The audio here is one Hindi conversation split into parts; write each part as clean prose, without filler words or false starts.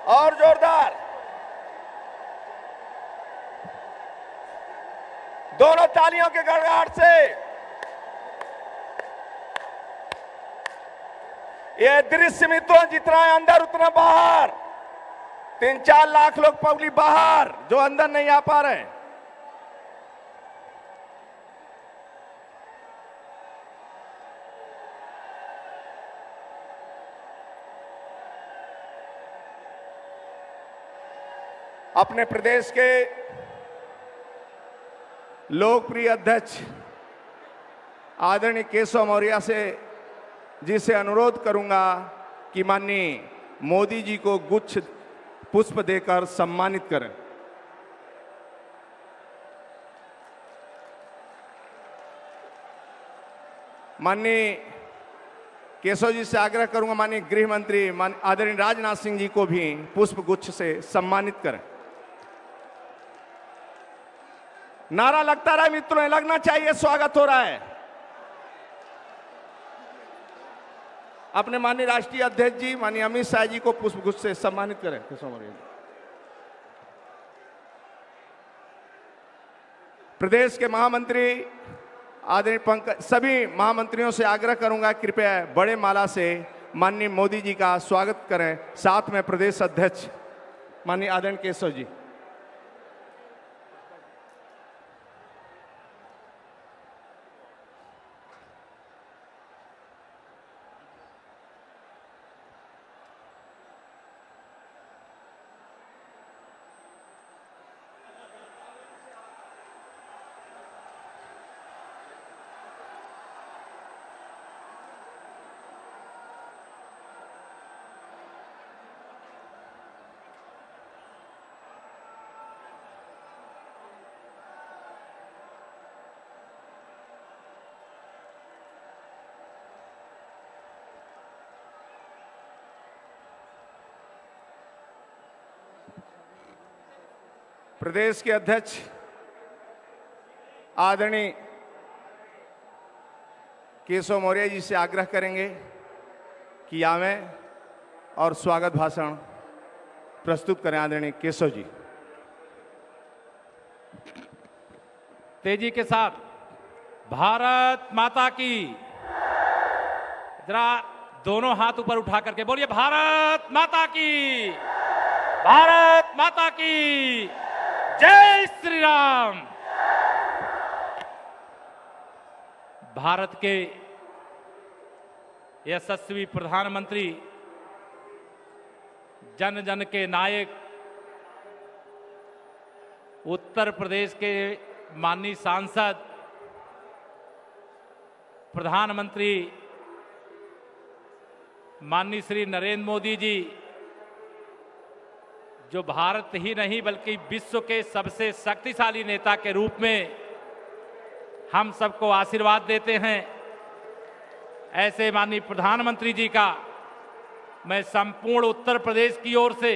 और जोरदार। दोनों तालियों के गड़गड़ाहट से ये दृश्य मित्रों, जितना है अंदर उतना बाहर। 3-4 लाख लोग पब्लिक बाहर जो अंदर नहीं आ पा रहे हैं। अपने प्रदेश के लोकप्रिय अध्यक्ष आदरणीय केशव मौर्य जी से अनुरोध करूंगा कि माननीय मोदी जी को गुच्छ पुष्प देकर सम्मानित करें। माननीय केशव जी से आग्रह करूंगा माननीय गृह मंत्री आदरणीय राजनाथ सिंह जी को भी पुष्प गुच्छ से सम्मानित करें। नारा लगता रहा मित्रों, लगना चाहिए, स्वागत हो रहा है। अपने माननीय राष्ट्रीय अध्यक्ष जी माननीय अमित शाह जी को पुष्प गुच्छ से सम्मानित करें। प्रदेश के महामंत्री आदरणीय पंकज, सभी महामंत्रियों से आग्रह करूंगा कृपया बड़े माला से माननीय मोदी जी का स्वागत करें। साथ में प्रदेश अध्यक्ष माननीय आदरणीय केशव जी। प्रदेश के अध्यक्ष आदरणीय केशव मौर्य जी से आग्रह करेंगे कि आवें और स्वागत भाषण प्रस्तुत करें। आदरणीय केशव जी तेजी के साथ। भारत माता की। जरा दोनों हाथ ऊपर उठा करके बोलिए, भारत माता की, भारत माता की जय श्री राम। भारत के यशस्वी प्रधानमंत्री, जन जन के नायक, उत्तर प्रदेश के माननीय सांसद, प्रधानमंत्री माननीय श्री नरेंद्र मोदी जी, जो भारत ही नहीं बल्कि विश्व के सबसे शक्तिशाली नेता के रूप में हम सबको आशीर्वाद देते हैं, ऐसे माननीय प्रधानमंत्री जी का मैं संपूर्ण उत्तर प्रदेश की ओर से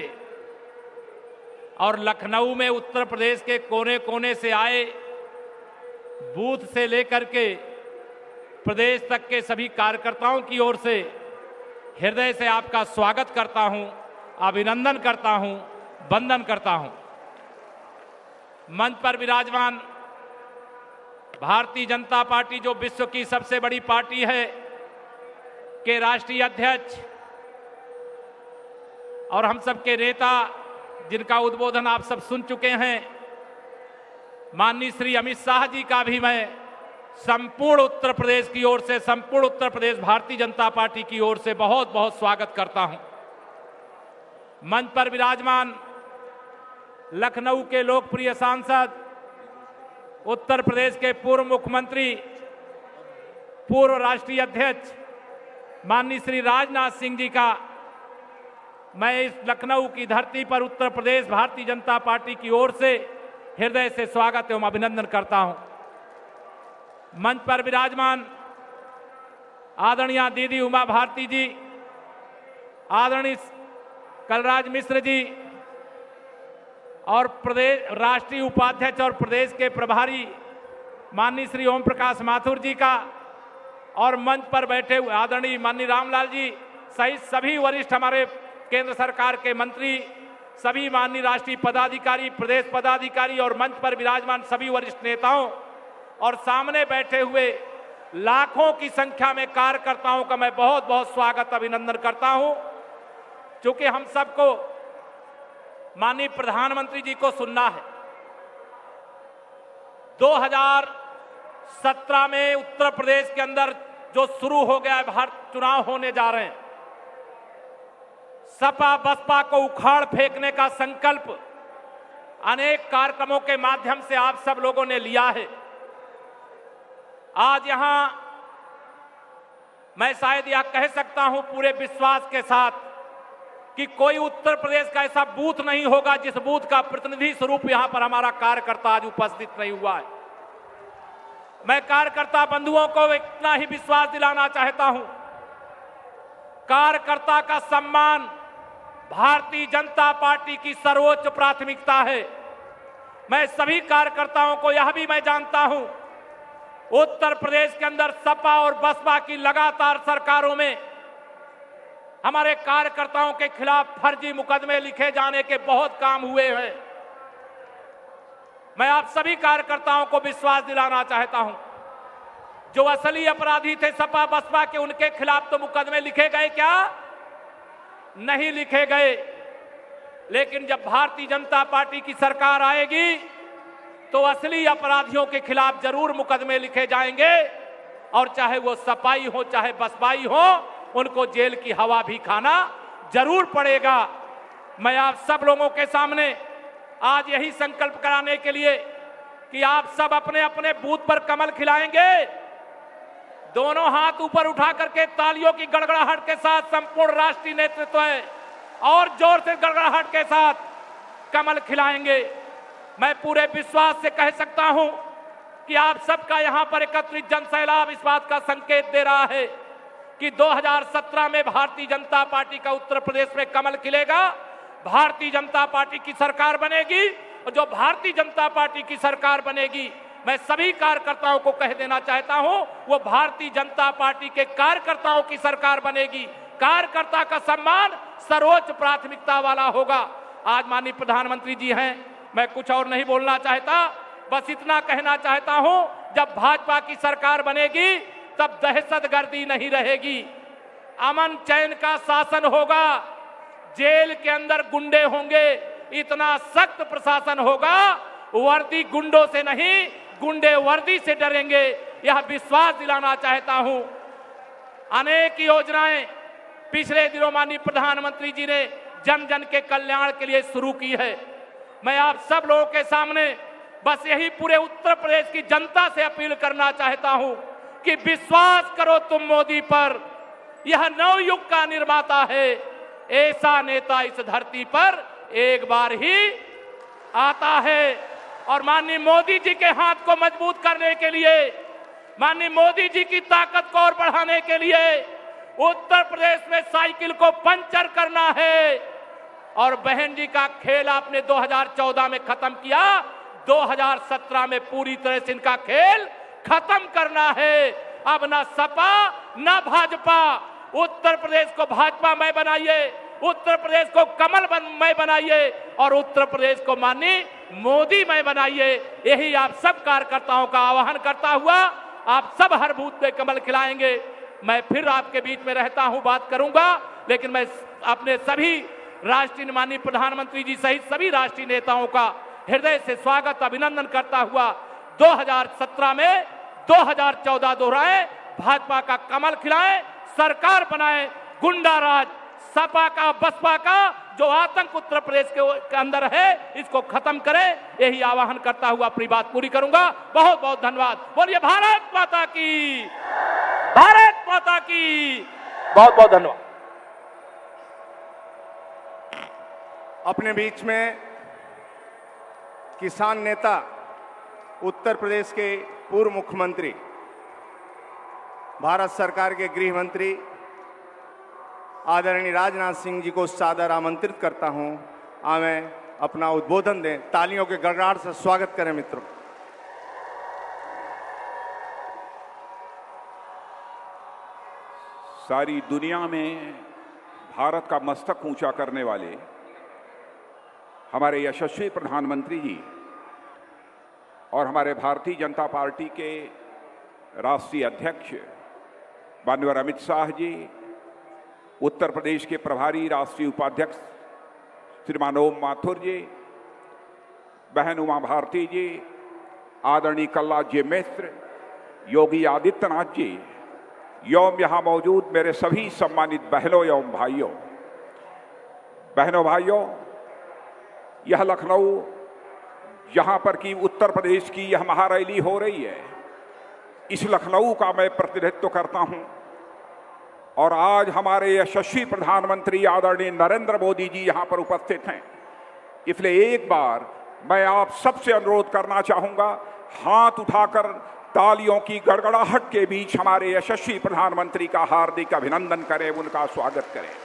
और लखनऊ में उत्तर प्रदेश के कोने कोने से आए, बूथ से लेकर के प्रदेश तक के सभी कार्यकर्ताओं की ओर से हृदय से आपका स्वागत करता हूं, अभिनंदन करता हूं, वंदन करता हूं। मंच पर विराजमान भारतीय जनता पार्टी, जो विश्व की सबसे बड़ी पार्टी है, के राष्ट्रीय अध्यक्ष और हम सबके नेता, जिनका उद्बोधन आप सब सुन चुके हैं, माननीय श्री अमित शाह जी का भी मैं संपूर्ण उत्तर प्रदेश की ओर से, संपूर्ण उत्तर प्रदेश भारतीय जनता पार्टी की ओर से बहुत बहुत स्वागत करता हूं। मंच पर विराजमान लखनऊ के लोकप्रिय सांसद, उत्तर प्रदेश के पूर्व मुख्यमंत्री, पूर्व राष्ट्रीय अध्यक्ष माननीय श्री राजनाथ सिंह जी का मैं इस लखनऊ की धरती पर उत्तर प्रदेश भारतीय जनता पार्टी की ओर से हृदय से स्वागत एवं अभिनंदन करता हूं। मंच पर विराजमान आदरणीय दीदी उमा भारती जी, आदरणीय कलराज मिश्र जी और प्रदेश राष्ट्रीय उपाध्यक्ष और प्रदेश के प्रभारी माननीय श्री ओम प्रकाश माथुर जी का, और मंच पर बैठे हुए आदरणीय माननीय रामलाल जी सहित सभी वरिष्ठ हमारे केंद्र सरकार के मंत्री सभी माननीय राष्ट्रीय पदाधिकारी, प्रदेश पदाधिकारी और मंच पर विराजमान सभी वरिष्ठ नेताओं और सामने बैठे हुए लाखों की संख्या में कार्यकर्ताओं का मैं बहुत बहुत स्वागत अभिनंदन करता हूं। क्योंकि हम सबको माननीय प्रधानमंत्री जी को सुनना है। 2017 में उत्तर प्रदेश के अंदर जो शुरू हो गया है, भारत चुनाव होने जा रहे हैं, सपा बसपा को उखाड़ फेंकने का संकल्प अनेक कार्यक्रमों के माध्यम से आप सब लोगों ने लिया है। आज यहां मैं शायद यह कह सकता हूं पूरे विश्वास के साथ कि कोई उत्तर प्रदेश का ऐसा बूथ नहीं होगा जिस बूथ का प्रतिनिधि स्वरूप यहां पर हमारा कार्यकर्ता आज उपस्थित नहीं हुआ है। मैं कार्यकर्ता बंधुओं को इतना ही विश्वास दिलाना चाहता हूं, कार्यकर्ता का सम्मान भारतीय जनता पार्टी की सर्वोच्च प्राथमिकता है। मैं सभी कार्यकर्ताओं को यह भी मैं जानता हूं, उत्तर प्रदेश के अंदर सपा और बसपा की लगातार सरकारों में हमारे कार्यकर्ताओं के खिलाफ फर्जी मुकदमे लिखे जाने के बहुत काम हुए हैं। मैं आप सभी कार्यकर्ताओं को विश्वास दिलाना चाहता हूं, जो असली अपराधी थे सपा बसपा के, उनके खिलाफ तो मुकदमे लिखे गए क्या? नहीं लिखे गए। लेकिन जब भारतीय जनता पार्टी की सरकार आएगी तो असली अपराधियों के खिलाफ जरूर मुकदमे लिखे जाएंगे, और चाहे वो सपाई हो चाहे बसपाई हो, उनको जेल की हवा भी खाना जरूर पड़ेगा। मैं आप सब लोगों के सामने आज यही संकल्प कराने के लिए कि आप सब अपने अपने बूथ पर कमल खिलाएंगे, दोनों हाथ ऊपर उठा करके तालियों की गड़गड़ाहट के साथ संपूर्ण राष्ट्रीय नेतृत्व है और जोर से गड़गड़ाहट के साथ कमल खिलाएंगे। मैं पूरे विश्वास से कह सकता हूं कि आप सबका यहां पर एकत्रित जनसैलाब इस बात का संकेत दे रहा है कि 2017 में भारतीय जनता पार्टी का उत्तर प्रदेश में कमल खिलेगा, भारतीय जनता पार्टी की सरकार बनेगी, और जो भारतीय जनता पार्टी की सरकार बनेगी, मैं सभी कार्यकर्ताओं को कह देना चाहता हूं, वो भारतीय जनता पार्टी के कार्यकर्ताओं की सरकार बनेगी। कार्यकर्ता का सम्मान सर्वोच्च प्राथमिकता वाला होगा। आज माननीय प्रधानमंत्री जी हैं, मैं कुछ और नहीं बोलना चाहता, बस इतना कहना चाहता हूं, जब भाजपा की सरकार बनेगी तब दहशतगर्दी नहीं रहेगी, अमन चैन का शासन होगा, जेल के अंदर गुंडे होंगे, इतना सख्त प्रशासन होगा, वर्दी गुंडों से नहीं गुंडे वर्दी से डरेंगे, यह विश्वास दिलाना चाहता हूं। अनेक योजनाएं पिछले दिनों माननीय प्रधानमंत्री जी ने जन जन के कल्याण के लिए शुरू की है। मैं आप सब लोगों के सामने बस यही पूरे उत्तर प्रदेश की जनता से अपील करना चाहता हूं कि विश्वास करो तुम मोदी पर, यह नवयुग का निर्माता है, ऐसा नेता इस धरती पर एक बार ही आता है। और माननीय मोदी जी के हाथ को मजबूत करने के लिए, माननीय मोदी जी की ताकत को और बढ़ाने के लिए उत्तर प्रदेश में साइकिल को पंचर करना है। और बहन जी का खेल आपने 2014 में खत्म किया, 2017 में पूरी तरह से इनका खेल खत्म करना है। अब ना सपा ना भाजपा, उत्तर प्रदेश को भाजपामय बनाइए, उत्तर प्रदेश को कमलमय बनाइए और उत्तर प्रदेश को माननीय मोदीमय बनाइए। यही आप सब कार्यकर्ताओं का आह्वान करता हुआ आप सब हर बूथ पे कमल खिलाएंगे। मैं फिर आपके बीच में रहता हूं, बात करूंगा, लेकिन मैं अपने सभी राष्ट्रीय माननीय प्रधानमंत्री जी सहित सभी राष्ट्रीय नेताओं का हृदय से स्वागत अभिनंदन करता हुआ 2017 में 2014 दोहराए, भाजपा का कमल खिलाएं, सरकार बनाएं, गुंडा राज सपा का बसपा का जो आतंक उत्तर प्रदेश के अंदर है, इसको खत्म करें, यही आह्वान करता हुआ अपनी बात पूरी करूंगा। बहुत बहुत धन्यवाद। बोलिए भारत माता की, भारत माता की। बहुत बहुत धन्यवाद। अपने बीच में किसान नेता, उत्तर प्रदेश के पूर्व मुख्यमंत्री, भारत सरकार के गृह मंत्री आदरणीय राजनाथ सिंह जी को सादर आमंत्रित करता हूं, आवें अपना उद्बोधन दें। तालियों के गड़गड़ाहट से स्वागत करें मित्रों। सारी दुनिया में भारत का मस्तक ऊंचा करने वाले हमारे यशस्वी प्रधानमंत्री जी और हमारे भारतीय जनता पार्टी के राष्ट्रीय अध्यक्ष माननीय अमित शाह जी, उत्तर प्रदेश के प्रभारी राष्ट्रीय उपाध्यक्ष श्रीमान ओम माथुर जी, बहन उमा भारती जी, आदरणीय कल्लाद जी मिश्र, योगी आदित्यनाथ जी, एवं यहाँ मौजूद मेरे सभी सम्मानित बहनों एवं भाइयों, यह लखनऊ जहाँ पर कि उत्तर प्रदेश की यह महारैली हो रही है, इस लखनऊ का मैं प्रतिनिधित्व करता हूँ। और आज हमारे यशस्वी प्रधानमंत्री आदरणीय नरेंद्र मोदी जी यहाँ पर उपस्थित हैं, इसलिए एक बार मैं आप सबसे अनुरोध करना चाहूँगा, हाथ उठाकर तालियों की गड़गड़ाहट के बीच हमारे यशस्वी प्रधानमंत्री का हार्दिक अभिनंदन करें, उनका स्वागत करें।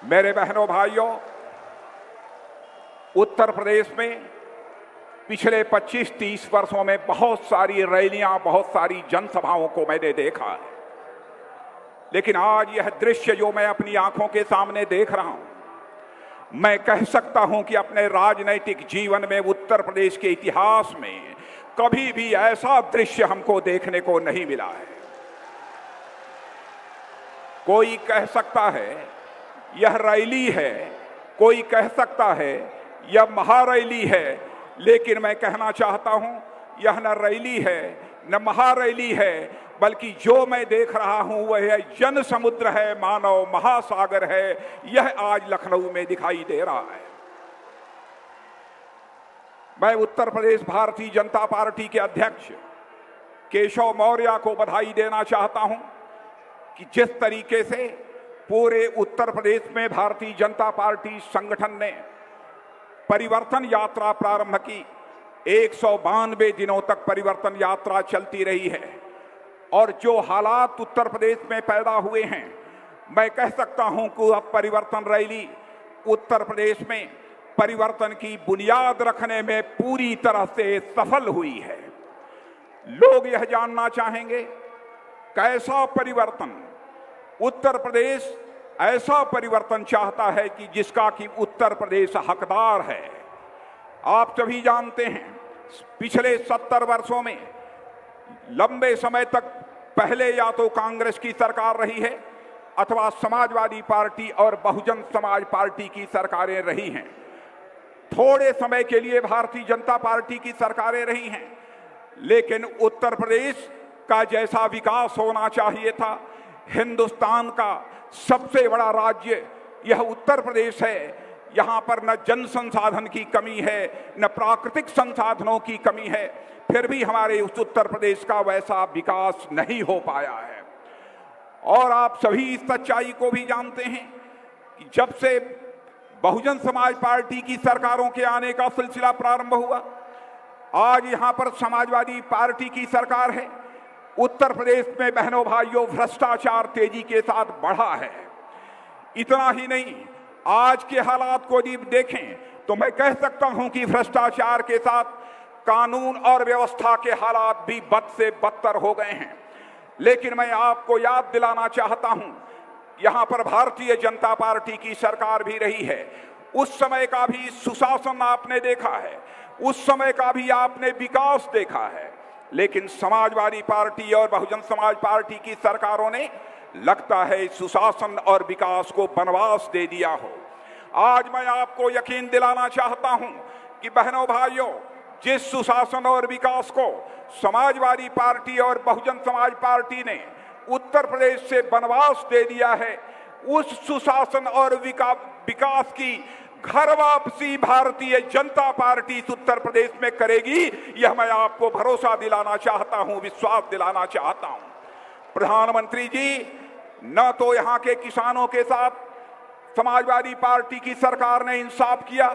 मेरे बहनों भाइयों, उत्तर प्रदेश में पिछले 25-30 वर्षों में बहुत सारी रैलियां, बहुत सारी जनसभाओं को मैंने देखा है, लेकिन आज यह दृश्य जो मैं अपनी आंखों के सामने देख रहा हूं, मैं कह सकता हूं कि अपने राजनैतिक जीवन में उत्तर प्रदेश के इतिहास में कभी भी ऐसा दृश्य हमको देखने को नहीं मिला है। कोई कह सकता है यह रैली है, कोई कह सकता है यह महारैली है, लेकिन मैं कहना चाहता हूं यह न रैली है न महारैली है, बल्कि जो मैं देख रहा हूं वह जन समुद्र है, मानव महासागर है। यह आज लखनऊ में दिखाई दे रहा है। मैं उत्तर प्रदेश भारतीय जनता पार्टी के अध्यक्ष केशव मौर्य को बधाई देना चाहता हूं कि जिस तरीके से पूरे उत्तर प्रदेश में भारतीय जनता पार्टी संगठन ने परिवर्तन यात्रा प्रारंभ की, 192 दिनों तक परिवर्तन यात्रा चलती रही है, और जो हालात उत्तर प्रदेश में पैदा हुए हैं, मैं कह सकता हूं कि अब परिवर्तन रैली उत्तर प्रदेश में परिवर्तन की बुनियाद रखने में पूरी तरह से सफल हुई है। लोग यह जानना चाहेंगे कैसा परिवर्तन। उत्तर प्रदेश ऐसा परिवर्तन चाहता है कि जिसका कि उत्तर प्रदेश हकदार है। आप सभी जानते हैं पिछले 70 वर्षों में लंबे समय तक पहले या तो कांग्रेस की सरकार रही है अथवा समाजवादी पार्टी और बहुजन समाज पार्टी की सरकारें रही हैं। थोड़े समय के लिए भारतीय जनता पार्टी की सरकारें रही हैं, लेकिन उत्तर प्रदेश का जैसा विकास होना चाहिए था, हिंदुस्तान का सबसे बड़ा राज्य यह उत्तर प्रदेश है। यहाँ पर न जन संसाधन की कमी है, न प्राकृतिक संसाधनों की कमी है, फिर भी हमारे उस उत्तर प्रदेश का वैसा विकास नहीं हो पाया है। और आप सभी इस सच्चाई को भी जानते हैं कि जब से बहुजन समाज पार्टी की सरकारों के आने का सिलसिला प्रारंभ हुआ, आज यहाँ पर समाजवादी पार्टी की सरकार है। उत्तर प्रदेश में बहनों भाइयों भ्रष्टाचार तेजी के साथ बढ़ा है। इतना ही नहीं, आज के हालात को जब देखें तो मैं कह सकता हूं कि भ्रष्टाचार के साथ कानून और व्यवस्था के हालात भी बद से बदतर हो गए हैं। लेकिन मैं आपको याद दिलाना चाहता हूं, यहां पर भारतीय जनता पार्टी की सरकार भी रही है। उस समय का भी सुशासन आपने देखा है, उस समय का भी आपने विकास देखा है, लेकिन समाजवादी पार्टी और बहुजन समाज पार्टी की सरकारों ने लगता है सुशासन और विकास को वनवास दे दिया हो। आज मैं आपको यकीन दिलाना चाहता हूं कि बहनों भाइयों, जिस सुशासन और विकास को समाजवादी पार्टी और बहुजन समाज पार्टी ने उत्तर प्रदेश से वनवास दे दिया है, उस सुशासन और विकास की घर वापसी भारतीय जनता पार्टी इस उत्तर प्रदेश में करेगी। यह मैं आपको भरोसा दिलाना चाहता हूं, विश्वास दिलाना चाहता हूं। प्रधानमंत्री जी, न तो यहां के किसानों के साथ समाजवादी पार्टी की सरकार ने इंसाफ किया,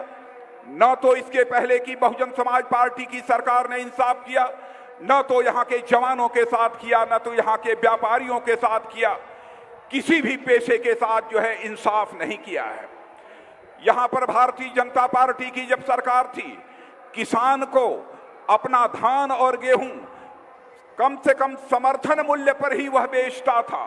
न तो इसके पहले की बहुजन समाज पार्टी की सरकार ने इंसाफ किया, न तो यहां के जवानों के साथ किया, न तो यहां के व्यापारियों के साथ किया। किसी भी पेशे के साथ जो है इंसाफ नहीं किया है। यहां पर भारतीय जनता पार्टी की जब सरकार थी, किसान को अपना धान और गेहूं कम से कम समर्थन मूल्य पर ही वह बेचता था।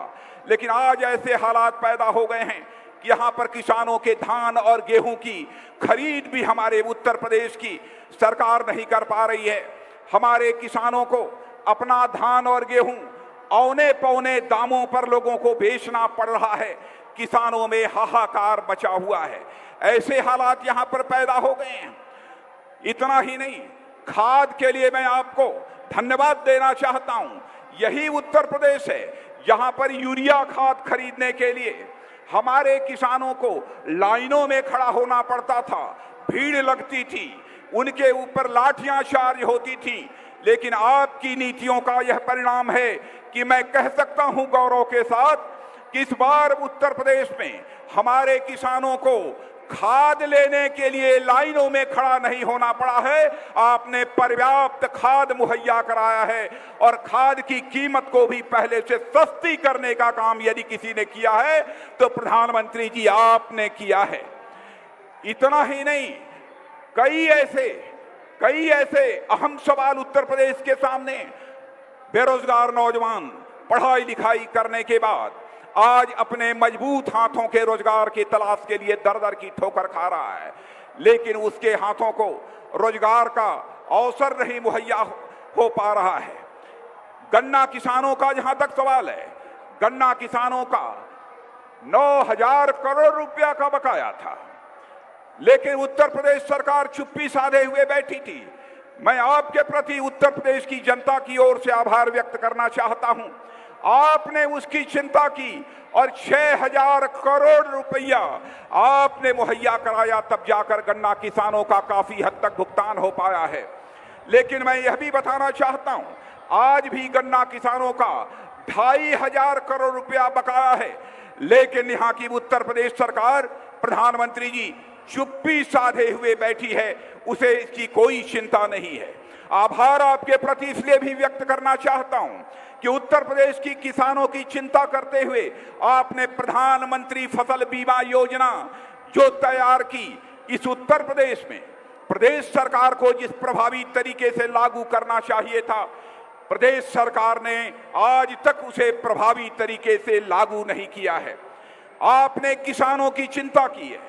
लेकिन आज ऐसे हालात पैदा हो गए हैं कि यहां पर किसानों के धान और गेहूं की खरीद भी हमारे उत्तर प्रदेश की सरकार नहीं कर पा रही है। हमारे किसानों को अपना धान और गेहूं औने पौने दामों पर लोगों को बेचना पड़ रहा है। किसानों में हाहाकार मचा हुआ है। ऐसे हालात यहां पर पैदा हो गए हैं। इतना ही नहीं, खाद के लिए मैं आपको धन्यवाद देना चाहता हूं। यही उत्तर प्रदेश है जहां पर यूरिया खाद खरीदने के लिए हमारे किसानों को लाइनों में खड़ा होना पड़ता था, भीड़ लगती थी, उनके ऊपर लाठियां चार्ज होती थी। लेकिन आपकी नीतियों का यह परिणाम है कि मैं कह सकता हूं गौरव के साथ कि इस बार उत्तर प्रदेश में हमारे किसानों को खाद लेने के लिए लाइनों में खड़ा नहीं होना पड़ा है। आपने पर्याप्त खाद मुहैया कराया है और खाद की कीमत को भी पहले से सस्ती करने का काम यदि किसी ने किया है तो प्रधानमंत्री जी आपने किया है। इतना ही नहीं, कई ऐसे अहम सवाल उत्तर प्रदेश के सामने। बेरोजगार नौजवान पढ़ाई लिखाई करने के बाद आज अपने मजबूत हाथों के रोजगार की तलाश के लिए दर दर की ठोकर खा रहा है, लेकिन उसके हाथों को रोजगार का अवसर नहीं मुहैया हो पा रहा है। गन्ना किसानों का जहां तक सवाल है, गन्ना किसानों का 9,000 करोड़ रुपया का बकाया था, लेकिन उत्तर प्रदेश सरकार चुप्पी साधे हुए बैठी थी। मैं आपके प्रति उत्तर प्रदेश की जनता की ओर से आभार व्यक्त करना चाहता हूं। आपने उसकी चिंता की और 6,000 करोड़ रुपया आपने मुहैया कराया, तब जाकर गन्ना किसानों का काफी हद तक भुगतान हो पाया है। लेकिन मैं यह भी बताना चाहता हूं, आज भी गन्ना किसानों का 2,500 करोड़ रुपया बकाया है, लेकिन यहां की उत्तर प्रदेश सरकार, प्रधानमंत्री जी चुप्पी साधे हुए बैठी है, उसे इसकी कोई चिंता नहीं है। आभार आपके प्रति इसलिए भी व्यक्त करना चाहता हूं कि उत्तर प्रदेश की किसानों की चिंता करते हुए आपने प्रधानमंत्री फसल बीमा योजना जो तैयार की, इस उत्तर प्रदेश में प्रदेश सरकार को जिस प्रभावी तरीके से लागू करना चाहिए था, प्रदेश सरकार ने आज तक उसे प्रभावी तरीके से लागू नहीं किया है। आपने किसानों की चिंता की है,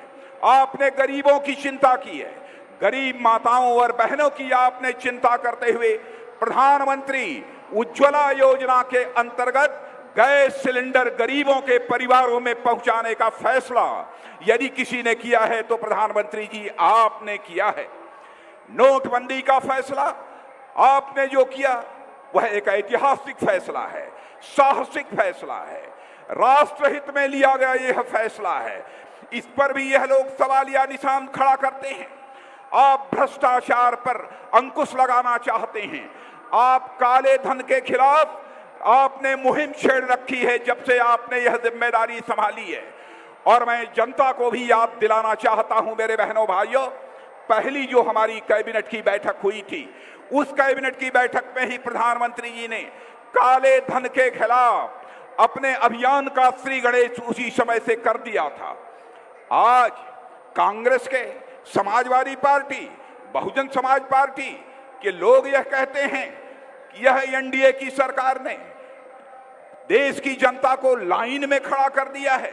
आपने गरीबों की चिंता की है, गरीब माताओं और बहनों की आपने चिंता करते हुए प्रधानमंत्री उज्ज्वला योजना के अंतर्गत गैस सिलेंडर गरीबों के परिवारों में पहुंचाने का फैसला यदि किसी ने किया है तो प्रधानमंत्री जी आपने किया है। नोटबंदी का फैसला आपने जो किया वह एक ऐतिहासिक फैसला है, साहसिक फैसला है, राष्ट्रहित में लिया गया यह फैसला है। इस पर भी यह लोग सवालिया निशान खड़ा करते हैं। आप भ्रष्टाचार पर अंकुश लगाना चाहते हैं, आप काले धन के खिलाफ आपने मुहिम छेड़ रखी है जब से आपने यह जिम्मेदारी संभाली है। और मैं जनता को भी याद दिलाना चाहता हूं मेरे बहनों भाइयों, पहली जो हमारी कैबिनेट की बैठक हुई थी, उस कैबिनेट की बैठक में ही प्रधानमंत्री जी ने काले धन के खिलाफ अपने अभियान का श्री गणेश उसी समय से कर दिया था। आज कांग्रेस के, समाजवादी पार्टी, बहुजन समाज पार्टी के लोग यह कहते हैं कि यह एनडीए की सरकार ने देश की जनता को लाइन में खड़ा कर दिया है।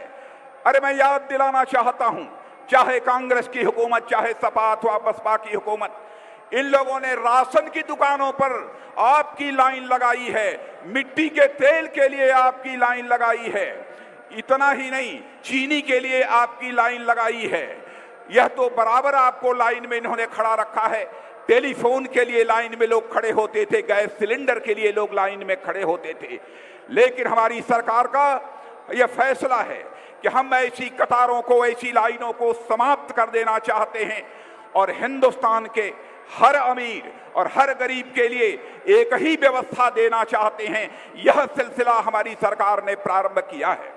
अरे मैं याद दिलाना चाहता हूं, चाहे कांग्रेस की हुकूमत, चाहे सपा अथवा बसपा की हुकूमत, इन लोगों ने राशन की दुकानों पर आपकी लाइन लगाई है, मिट्टी के तेल के लिए आपकी लाइन लगाई है, इतना ही नहीं चीनी के लिए आपकी लाइन लगाई है। यह तो बराबर आपको लाइन में इन्होंने खड़ा रखा है। टेलीफोन के लिए लाइन में लोग खड़े होते थे, गैस सिलेंडर के लिए लोग लाइन में खड़े होते थे। लेकिन हमारी सरकार का यह फैसला है कि हम ऐसी कतारों को, ऐसी लाइनों को समाप्त कर देना चाहते हैं और हिंदुस्तान के हर अमीर और हर गरीब के लिए एक ही व्यवस्था देना चाहते हैं। यह सिलसिला हमारी सरकार ने प्रारंभ किया है।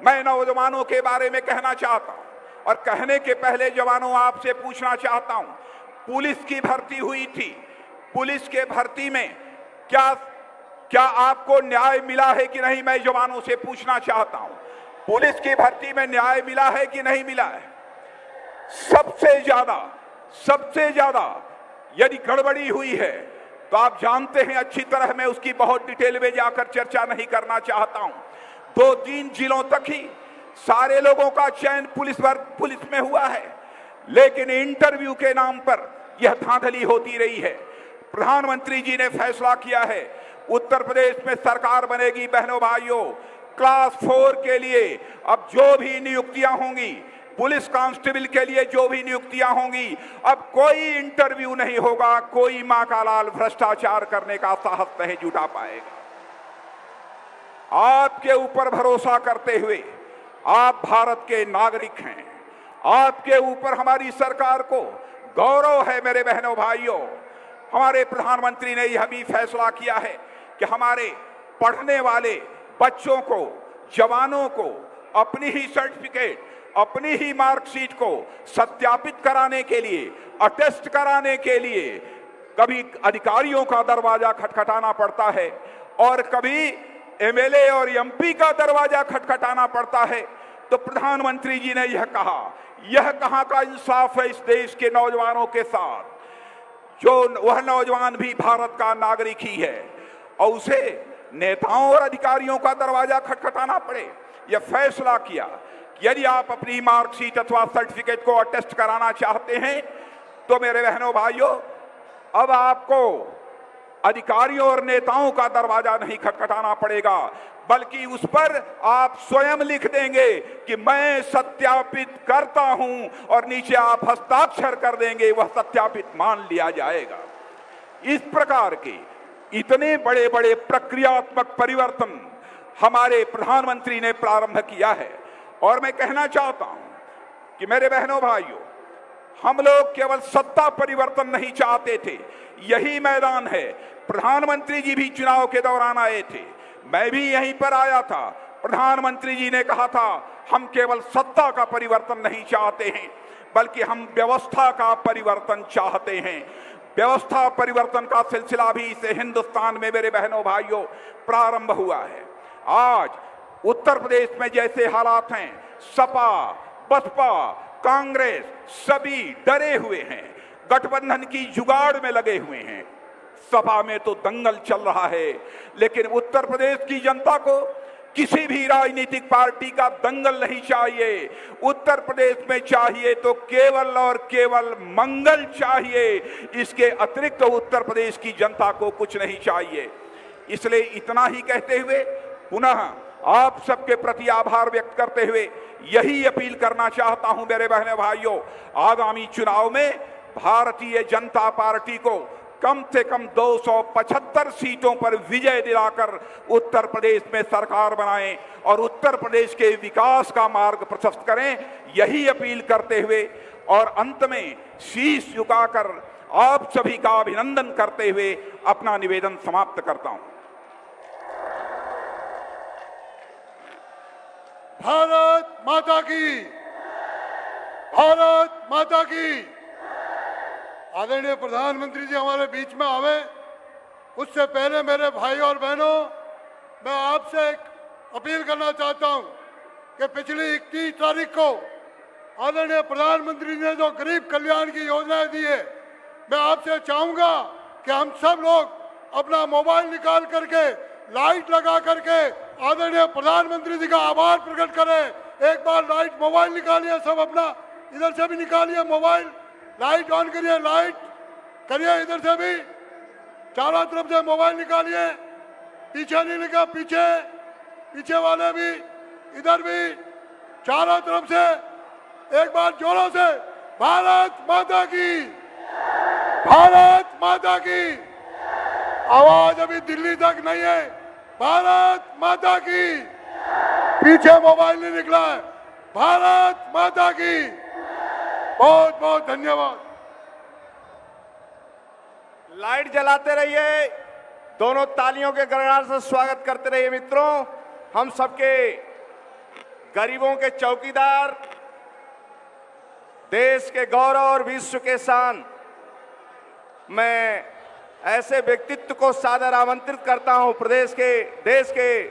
मैं नौजवानों के बारे में कहना चाहता हूं और कहने के पहले जवानों आपसे पूछना चाहता हूं, पुलिस की भर्ती हुई थी, पुलिस के भर्ती में क्या आपको न्याय मिला है कि नहीं, मैं जवानों से पूछना चाहता हूं। पुलिस की भर्ती में न्याय मिला है कि नहीं मिला है? सबसे ज्यादा यदि गड़बड़ी हुई है तो आप जानते हैं अच्छी तरह, मैं उसकी बहुत डिटेल में जाकर चर्चा नहीं करना चाहता हूं। 2-3 जिलों तक ही सारे लोगों का चयन पुलिस में हुआ है, लेकिन इंटरव्यू के नाम पर यह धांधली होती रही है। प्रधानमंत्री जी ने फैसला किया है, उत्तर प्रदेश में सरकार बनेगी। बहनों भाइयों, क्लास 4 के लिए अब जो भी नियुक्तियां होंगी, पुलिस कांस्टेबल के लिए जो भी नियुक्तियां होंगी, अब कोई इंटरव्यू नहीं होगा, कोई मां का लाल भ्रष्टाचार करने का साहस नहीं जुटा पाएगा। आपके ऊपर भरोसा करते हुए, आप भारत के नागरिक हैं, आपके ऊपर हमारी सरकार को गौरव है। मेरे बहनों भाइयों, हमारे प्रधानमंत्री ने यह भी फैसला किया है कि हमारे पढ़ने वाले बच्चों को, जवानों को अपनी ही सर्टिफिकेट, अपनी ही मार्कशीट को सत्यापित कराने के लिए, अटेस्ट कराने के लिए कभी अधिकारियों का दरवाजा खटखटाना पड़ता है और कभी एमएलए और एमपी का दरवाजा खटखटाना पड़ता है। तो प्रधानमंत्री जी ने यह कहा, यह कहां का इंसाफ है इस देश के नौजवानों के साथ, जो वह नौजवान भी भारत का नागरिक ही है और उसे नेताओं और अधिकारियों का दरवाजा खटखटाना पड़े। यह फैसला किया, यदि आप अपनी मार्कशीट अथवा सर्टिफिकेट को अटेस्ट कराना चाहते हैं तो मेरे बहनों भाइयों, अब आपको अधिकारियों और नेताओं का दरवाजा नहीं खटखटाना पड़ेगा, बल्कि उस पर आप स्वयं लिख देंगे कि मैं सत्यापित करता हूं और नीचे आप हस्ताक्षर कर देंगे, वह सत्यापित मान लिया जाएगा। इस प्रकार के इतने बड़े बड़े प्रक्रियात्मक परिवर्तन हमारे प्रधानमंत्री ने प्रारंभ किया है। और मैं कहना चाहता हूं कि मेरे बहनों भाइयों, हम लोग केवल सत्ता परिवर्तन नहीं चाहते थे, यही मैदान है। प्रधानमंत्री जी भी चुनाव के दौरान आए थे, मैं भी यहीं पर आया था। प्रधानमंत्री जी ने कहा था, हम केवल सत्ता का परिवर्तन नहीं चाहते हैं, बल्कि हम व्यवस्था का परिवर्तन चाहते हैं। व्यवस्था परिवर्तन का सिलसिला भी इस हिंदुस्तान में मेरे बहनों भाइयों प्रारंभ हुआ है। आज उत्तर प्रदेश में जैसे हालात हैं, सपा, बसपा, कांग्रेस सभी डरे हुए हैं, गठबंधन की जुगाड़ में लगे हुए हैं। सपा में तो दंगल चल रहा है, लेकिन उत्तर प्रदेश की जनता को किसी भी राजनीतिक पार्टी का दंगल नहीं चाहिए। उत्तर प्रदेश में चाहिए तो केवल और केवल मंगल चाहिए, इसके अतिरिक्त उत्तर प्रदेश की जनता को कुछ नहीं चाहिए। इसलिए इतना ही कहते हुए पुनः आप सबके प्रति आभार व्यक्त करते हुए यही अपील करना चाहता हूं मेरे बहने भाइयों, आगामी चुनाव में भारतीय जनता पार्टी को कम से कम 275 सीटों पर विजय दिलाकर उत्तर प्रदेश में सरकार बनाएं और उत्तर प्रदेश के विकास का मार्ग प्रशस्त करें, यही अपील करते हुए और अंत में शीश झुकाकर आप सभी का अभिनंदन करते हुए अपना निवेदन समाप्त करता हूं। भारत माता की, भारत माता की। आदरणीय प्रधानमंत्री जी हमारे बीच में आवे, उससे पहले मेरे भाई और बहनों, मैं आपसे एक अपील करना चाहता हूं कि पिछली 31 तारीख को आदरणीय प्रधानमंत्री ने जो गरीब कल्याण की योजनाएं दी है, मैं आपसे चाहूंगा कि हम सब लोग अपना मोबाइल निकाल करके, लाइट लगा करके आदरणीय प्रधानमंत्री जी का आभार प्रकट करें। एक बार लाइट, मोबाइल निकालिए, सब अपना इधर से भी निकालिए मोबाइल, लाइट ऑन करिए, लाइट करिए, इधर से भी चारों तरफ से मोबाइल निकालिए, पीछे नहीं लगा, पीछे पीछे वाले भी, इधर भी, चारों तरफ से एक बार जोरों से भारत माता की, भारत माता की। आवाज अभी दिल्ली तक नहीं है, भारत माता की। पीछे मोबाइल नहीं निकला है, भारत माता की। बहुत बहुत धन्यवाद। लाइट जलाते रहिए, दोनों तालियों के गड़गड़ाहट से स्वागत करते रहिए। मित्रों, हम सबके गरीबों के चौकीदार, देश के गौरव और विश्व के शान, मैं ऐसे व्यक्तित्व को सादर आमंत्रित करता हूं। देश के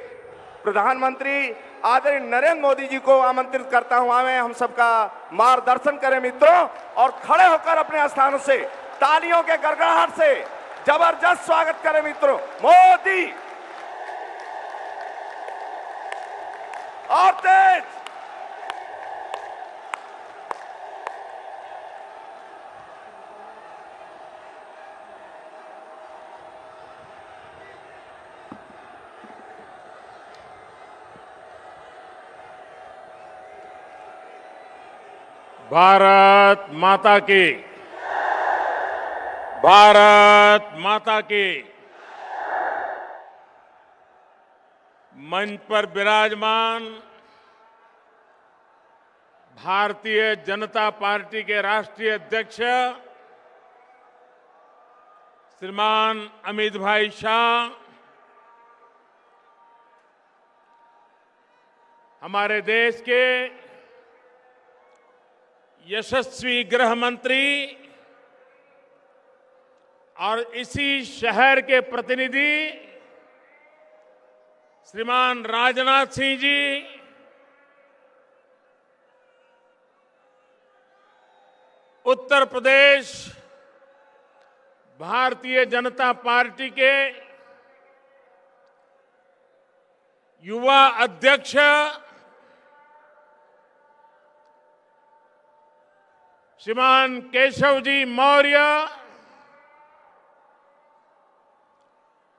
प्रधानमंत्री आदरणीय नरेंद्र मोदी जी को आमंत्रित करता हूं, आवे हम सबका मार्गदर्शन करें मित्रों, और खड़े होकर अपने स्थानों से तालियों के गड़गड़ाहट से जबरदस्त स्वागत करें मित्रों। मोदी और तेज, भारत माता की, भारत माता की। मंच पर विराजमान भारतीय जनता पार्टी के राष्ट्रीय अध्यक्ष श्रीमान अमित भाई शाह, हमारे देश के यशस्वी गृह मंत्री और इसी शहर के प्रतिनिधि श्रीमान राजनाथ सिंह जी, उत्तर प्रदेश भारतीय जनता पार्टी के युवा अध्यक्ष श्रीमान केशव जी मौर्य,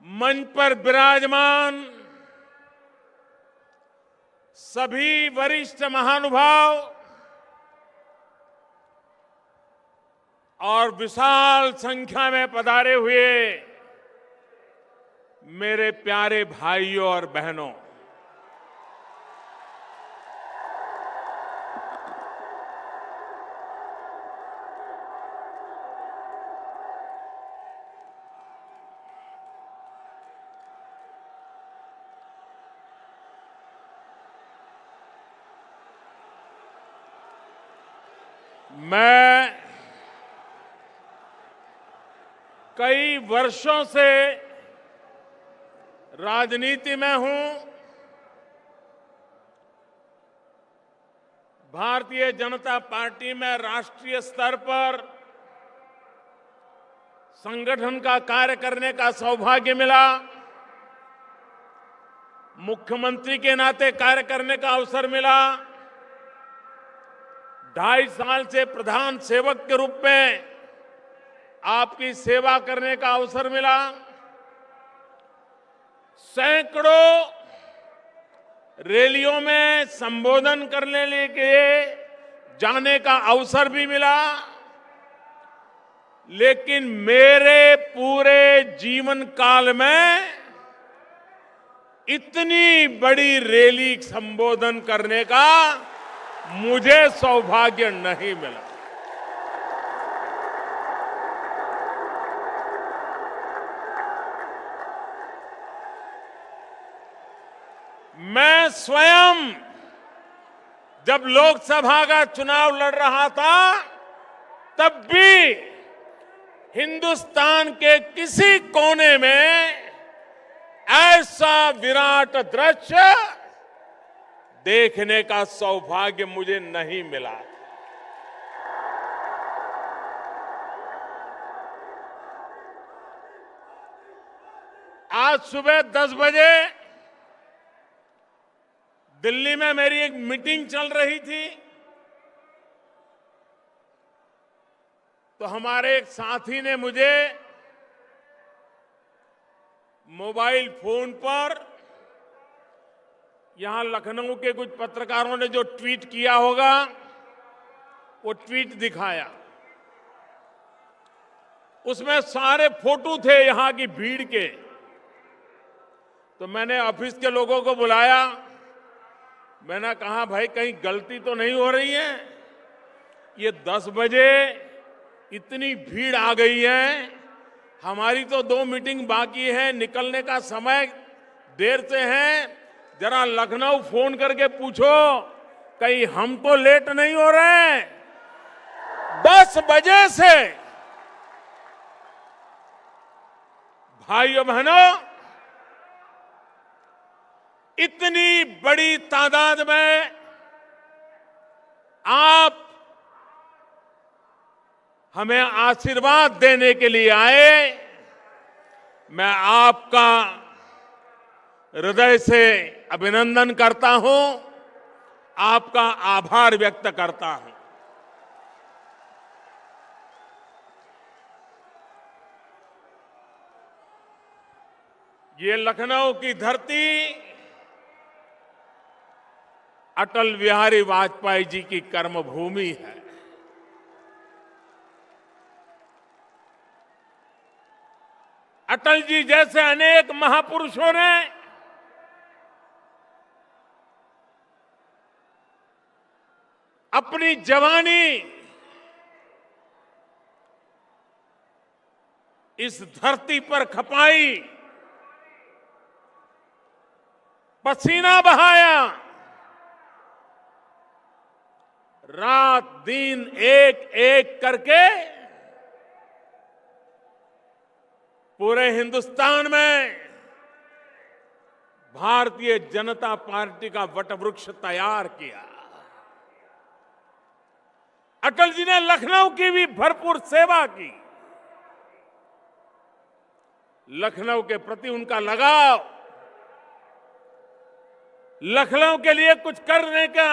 मंच पर विराजमान सभी वरिष्ठ महानुभाव और विशाल संख्या में पधारे हुए मेरे प्यारे भाइयों और बहनों, मैं कई वर्षों से राजनीति में हूं। भारतीय जनता पार्टी में राष्ट्रीय स्तर पर संगठन का कार्य करने का सौभाग्य मिला। मुख्यमंत्री के नाते कार्य करने का अवसर मिला। 2.5 साल से प्रधान सेवक के रूप में आपकी सेवा करने का अवसर मिला। सैकड़ों रैलियों में संबोधन करने के जाने का अवसर भी मिला। लेकिन मेरे पूरे जीवन काल में इतनी बड़ी रैली संबोधन करने का मुझे सौभाग्य नहीं मिला। मैं स्वयं जब लोकसभा का चुनाव लड़ रहा था तब भी हिंदुस्तान के किसी कोने में ऐसा विराट दृश्य देखने का सौभाग्य मुझे नहीं मिला। आज सुबह 10 बजे दिल्ली में मेरी एक मीटिंग चल रही थी, तो हमारे एक साथी ने मुझे मोबाइल फोन पर यहां लखनऊ के कुछ पत्रकारों ने जो ट्वीट किया होगा वो ट्वीट दिखाया। उसमें सारे फोटो थे यहां की भीड़ के। तो मैंने ऑफिस के लोगों को बुलाया। मैंने कहा, भाई कहीं गलती तो नहीं हो रही है? ये 10 बजे इतनी भीड़ आ गई है, हमारी तो 2 मीटिंग बाकी है, निकलने का समय देर से है। जरा लखनऊ फोन करके पूछो कहीं हम तो लेट नहीं हो रहे हैं। 10 बजे से भाइयों बहनों इतनी बड़ी तादाद में आप हमें आशीर्वाद देने के लिए आए। मैं आपका हृदय से अभिनंदन करता हूं, आपका आभार व्यक्त करता हूं। ये लखनऊ की धरती अटल बिहारी वाजपेयी जी की कर्मभूमि है। अटल जी जैसे अनेक महापुरुषों ने अपनी जवानी इस धरती पर खपाई, पसीना बहाया, रात दिन एक एक करके पूरे हिंदुस्तान में भारतीय जनता पार्टी का वटवृक्ष तैयार किया। अटल जी ने लखनऊ की भी भरपूर सेवा की। लखनऊ के प्रति उनका लगाव, लखनऊ के लिए कुछ करने का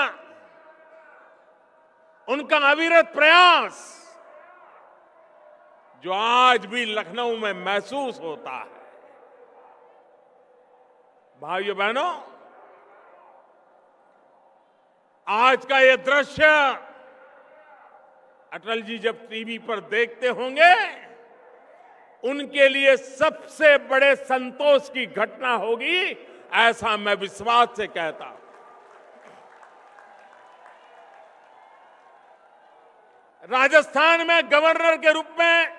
उनका अविरत प्रयास, जो आज भी लखनऊ में महसूस होता है। भाइयों बहनों, आज का ये दृश्य अटल जी जब टीवी पर देखते होंगे, उनके लिए सबसे बड़े संतोष की घटना होगी, ऐसा मैं विश्वास से कहता हूं। राजस्थान में गवर्नर के रूप में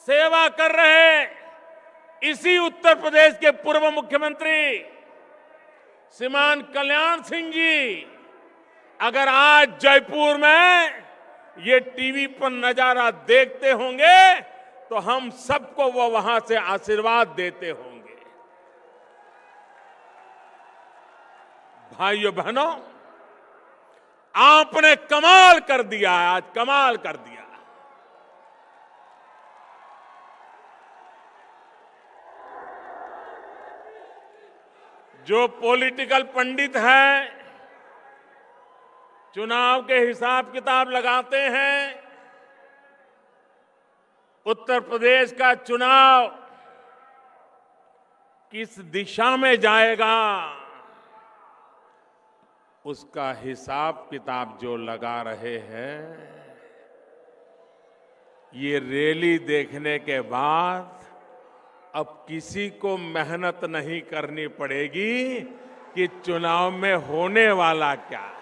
सेवा कर रहे इसी उत्तर प्रदेश के पूर्व मुख्यमंत्री श्रीमान कल्याण सिंह जी अगर आज जयपुर में ये टीवी पर नजारा देखते होंगे तो हम सबको वो वहां से आशीर्वाद देते होंगे। भाइयों बहनों, आपने कमाल कर दिया है, आज कमाल कर दिया। जो पॉलिटिकल पंडित हैं, चुनाव के हिसाब किताब लगाते हैं, उत्तर प्रदेश का चुनाव किस दिशा में जाएगा, उसका हिसाब किताब जो लगा रहे हैं, ये रैली देखने के बाद अब किसी को मेहनत नहीं करनी पड़ेगी कि चुनाव में होने वाला क्या है।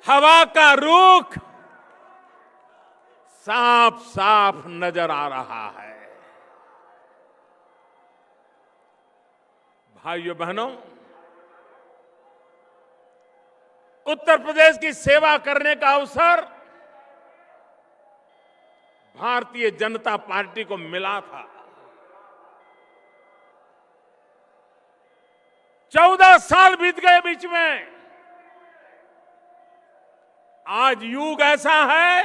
हवा का रुख साफ साफ नजर आ रहा है। भाइयों बहनों, उत्तर प्रदेश की सेवा करने का अवसर भारतीय जनता पार्टी को मिला था। 14 साल बीत गए बीच में। आज युग ऐसा है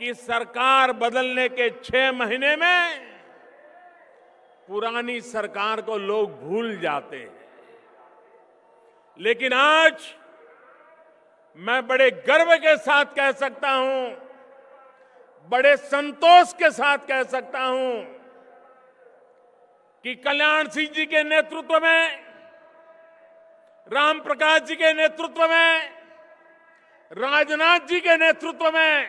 कि सरकार बदलने के 6 महीने में पुरानी सरकार को लोग भूल जाते हैं। लेकिन आज मैं बड़े गर्व के साथ कह सकता हूं, बड़े संतोष के साथ कह सकता हूं कि कल्याण सिंह जी के नेतृत्व में, राम प्रकाश जी के नेतृत्व में, राजनाथ जी के नेतृत्व में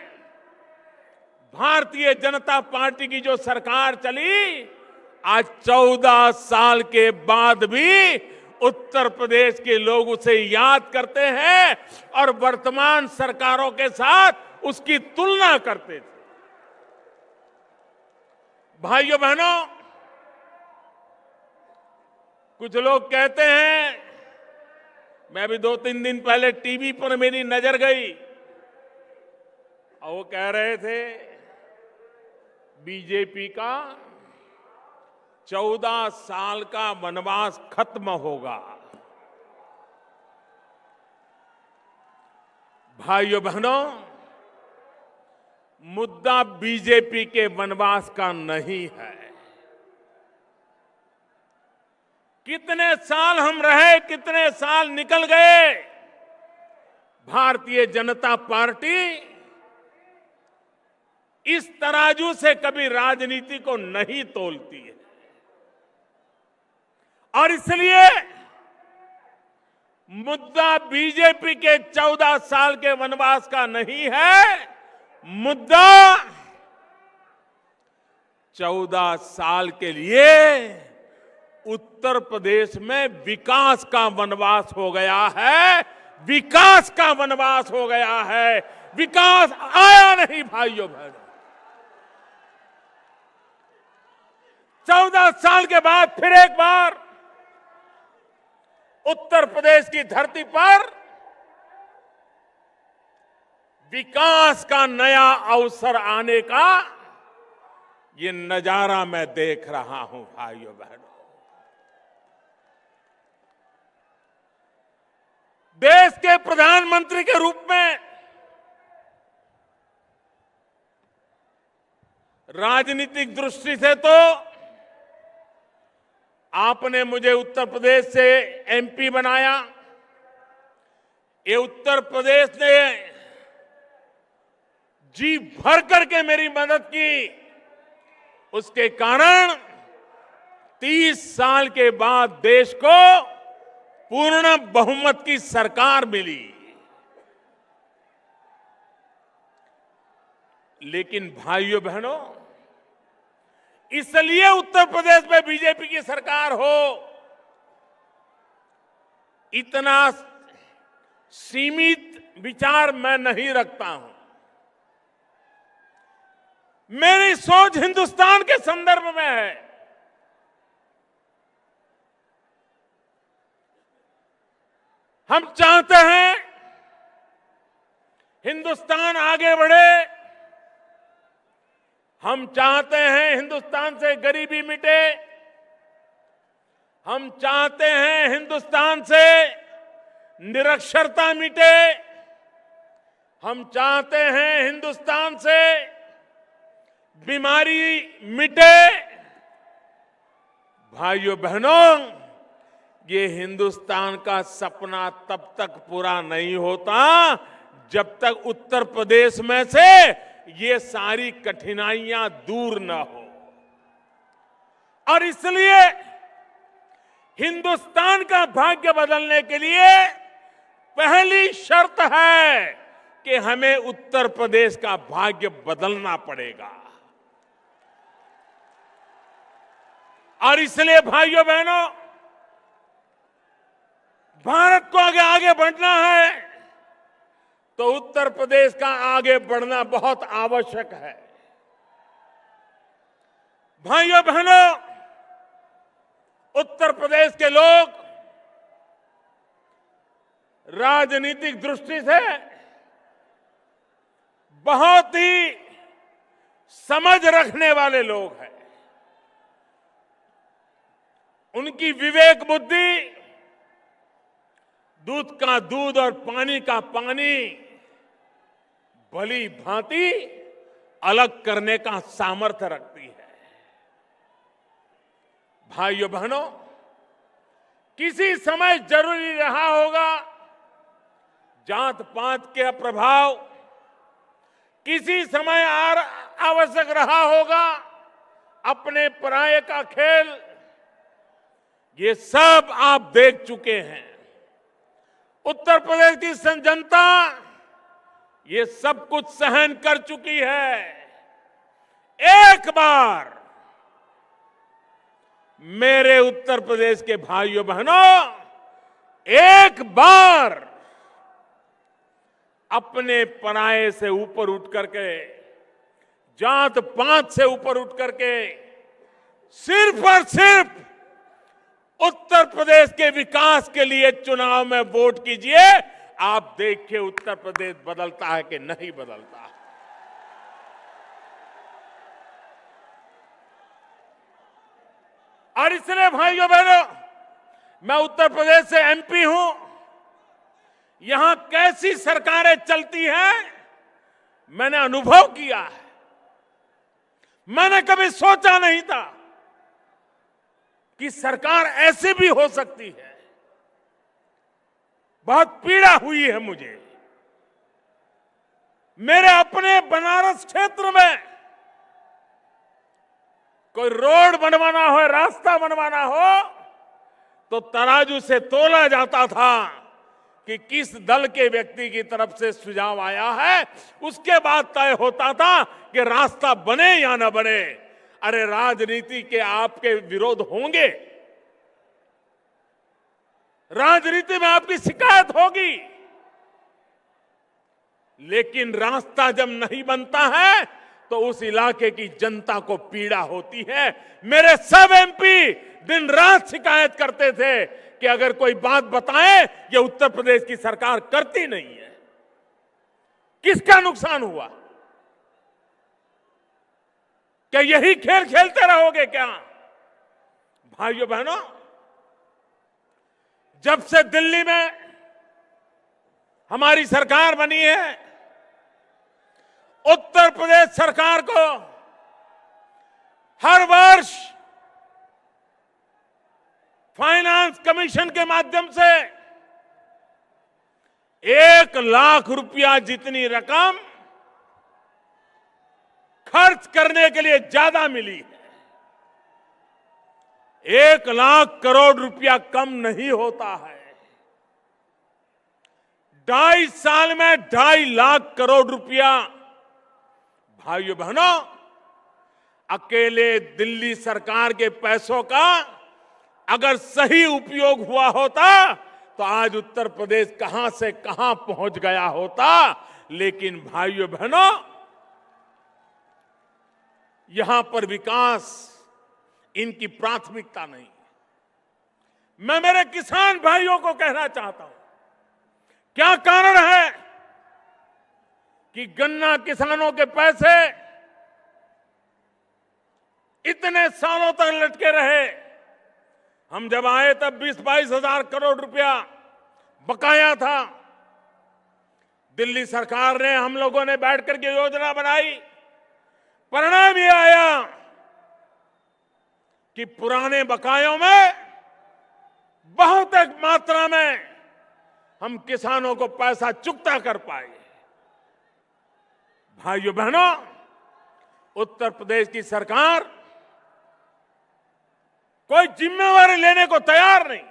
भारतीय जनता पार्टी की जो सरकार चली, आज 14 साल के बाद भी उत्तर प्रदेश के लोग उसे याद करते हैं और वर्तमान सरकारों के साथ उसकी तुलना करते थे। भाइयों बहनों, कुछ लोग कहते हैं, मैं भी 2-3 दिन पहले टीवी पर मेरी नजर गई और वो कह रहे थे बीजेपी का 14 साल का वनवास खत्म होगा। भाइयों बहनों, मुद्दा बीजेपी के वनवास का नहीं है। कितने साल हम रहे, कितने साल निकल गए, भारतीय जनता पार्टी इस तराजू से कभी राजनीति को नहीं तोलती है। और इसलिए मुद्दा बीजेपी के 14 साल के वनवास का नहीं है। मुद्दा 14 साल के लिए उत्तर प्रदेश में विकास का वनवास हो गया है। विकास का वनवास हो गया है। विकास आया नहीं भाइयों बहनों। 14 साल के बाद फिर एक बार उत्तर प्रदेश की धरती पर विकास का नया अवसर आने का ये नजारा मैं देख रहा हूं भाइयों बहनों। देश के प्रधानमंत्री के रूप में राजनीतिक दृष्टि से तो आपने मुझे उत्तर प्रदेश से एमपी बनाया। ये उत्तर प्रदेश ने जी भर करके मेरी मदद की। उसके कारण 30 साल के बाद देश को पूर्ण बहुमत की सरकार मिली। लेकिन भाइयों बहनों, इसलिए उत्तर प्रदेश में बीजेपी की सरकार हो, इतना सीमित विचार मैं नहीं रखता हूं। मेरी सोच हिंदुस्तान के संदर्भ में है। हम चाहते हैं हिंदुस्तान आगे बढ़े। हम चाहते हैं हिंदुस्तान से गरीबी मिटे। हम चाहते हैं हिंदुस्तान से निरक्षरता मिटे। हम चाहते हैं हिंदुस्तान से बीमारी मिटे। भाइयों बहनों, ये हिंदुस्तान का सपना तब तक पूरा नहीं होता जब तक उत्तर प्रदेश में से ये सारी कठिनाइयां दूर न हो। और इसलिए हिंदुस्तान का भाग्य बदलने के लिए पहली शर्त है कि हमें उत्तर प्रदेश का भाग्य बदलना पड़ेगा। और इसलिए भाइयों बहनों, भारत को आगे बढ़ना है तो उत्तर प्रदेश का आगे बढ़ना बहुत आवश्यक है। भाइयों बहनों, उत्तर प्रदेश के लोग राजनीतिक दृष्टि से बहुत ही समझ रखने वाले लोग हैं। उनकी विवेक बुद्धि दूध का दूध और पानी का पानी भली भांति अलग करने का सामर्थ्य रखती है। भाइयों बहनों, किसी समय जरूरी रहा होगा जात पात के प्रभाव, किसी समय आवश्यक रहा होगा अपने पराये का खेल। ये सब आप देख चुके हैं। उत्तर प्रदेश की जनता ये सब कुछ सहन कर चुकी है। एक बार मेरे उत्तर प्रदेश के भाइयों बहनों, एक बार अपने पराये से ऊपर उठ करके, जात पात से ऊपर उठ करके सिर्फ और सिर्फ उत्तर प्रदेश के विकास के लिए चुनाव में वोट कीजिए। आप देखिए उत्तर प्रदेश बदलता है कि नहीं बदलता। और इसलिए भाइयों बहनों, मैं उत्तर प्रदेश से एमपी हूं। यहां कैसी सरकारें चलती हैं मैंने अनुभव किया है। मैंने कभी सोचा नहीं था कि सरकार ऐसे भी हो सकती है। बहुत पीड़ा हुई है मुझे। मेरे अपने बनारस क्षेत्र में कोई रोड बनवाना हो, रास्ता बनवाना हो तो तराजू से तोला जाता था कि किस दल के व्यक्ति की तरफ से सुझाव आया है, उसके बाद तय होता था कि रास्ता बने या न बने। अरे राजनीति के आपके विरोध होंगे, राजनीति में आपकी शिकायत होगी, लेकिन रास्ता जब नहीं बनता है तो उस इलाके की जनता को पीड़ा होती है। मेरे सब एमपी दिन रात शिकायत करते थे कि अगर कोई बात बताए, ये उत्तर प्रदेश की सरकार करती नहीं है। किसका नुकसान हुआ? क्या यही खेल खेलते रहोगे क्या? भाइयों बहनों, जब से दिल्ली में हमारी सरकार बनी है, उत्तर प्रदेश सरकार को हर वर्ष फाइनेंस कमीशन के माध्यम से 1 लाख रुपया जितनी रकम खर्च करने के लिए ज्यादा मिली है। 1 लाख करोड़ रुपया कम नहीं होता है। 2.5 साल में 2.5 लाख करोड़ रुपया। भाइयों बहनों, अकेले दिल्ली सरकार के पैसों का अगर सही उपयोग हुआ होता तो आज उत्तर प्रदेश कहां से कहां पहुंच गया होता। लेकिन भाइयों बहनों, यहां पर विकास इनकी प्राथमिकता नहीं। मैं मेरे किसान भाइयों को कहना चाहता हूं, क्या कारण है कि गन्ना किसानों के पैसे इतने सालों तक लटके रहे? हम जब आए तब 20-22 हजार करोड़ रुपया बकाया था। दिल्ली सरकार ने, हम लोगों ने बैठ करके योजना बनाई। परिणाम ये आया कि पुराने बकायों में बहुत एक मात्रा में हम किसानों को पैसा चुकता कर पाए। भाइयों बहनों, उत्तर प्रदेश की सरकार कोई जिम्मेवारी लेने को तैयार नहीं।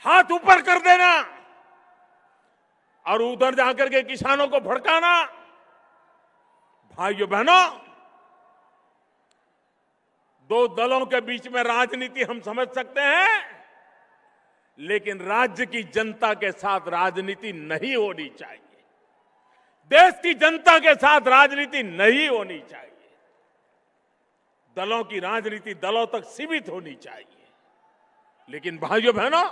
हाथ ऊपर कर देना और उधर जाकर के किसानों को भड़काना। भाइयों बहनों, 2 दलों के बीच में राजनीति हम समझ सकते हैं, लेकिन राज्य की जनता के साथ राजनीति नहीं होनी चाहिए। देश की जनता के साथ राजनीति नहीं होनी चाहिए। दलों की राजनीति दलों तक सीमित होनी चाहिए। लेकिन भाइयों बहनों,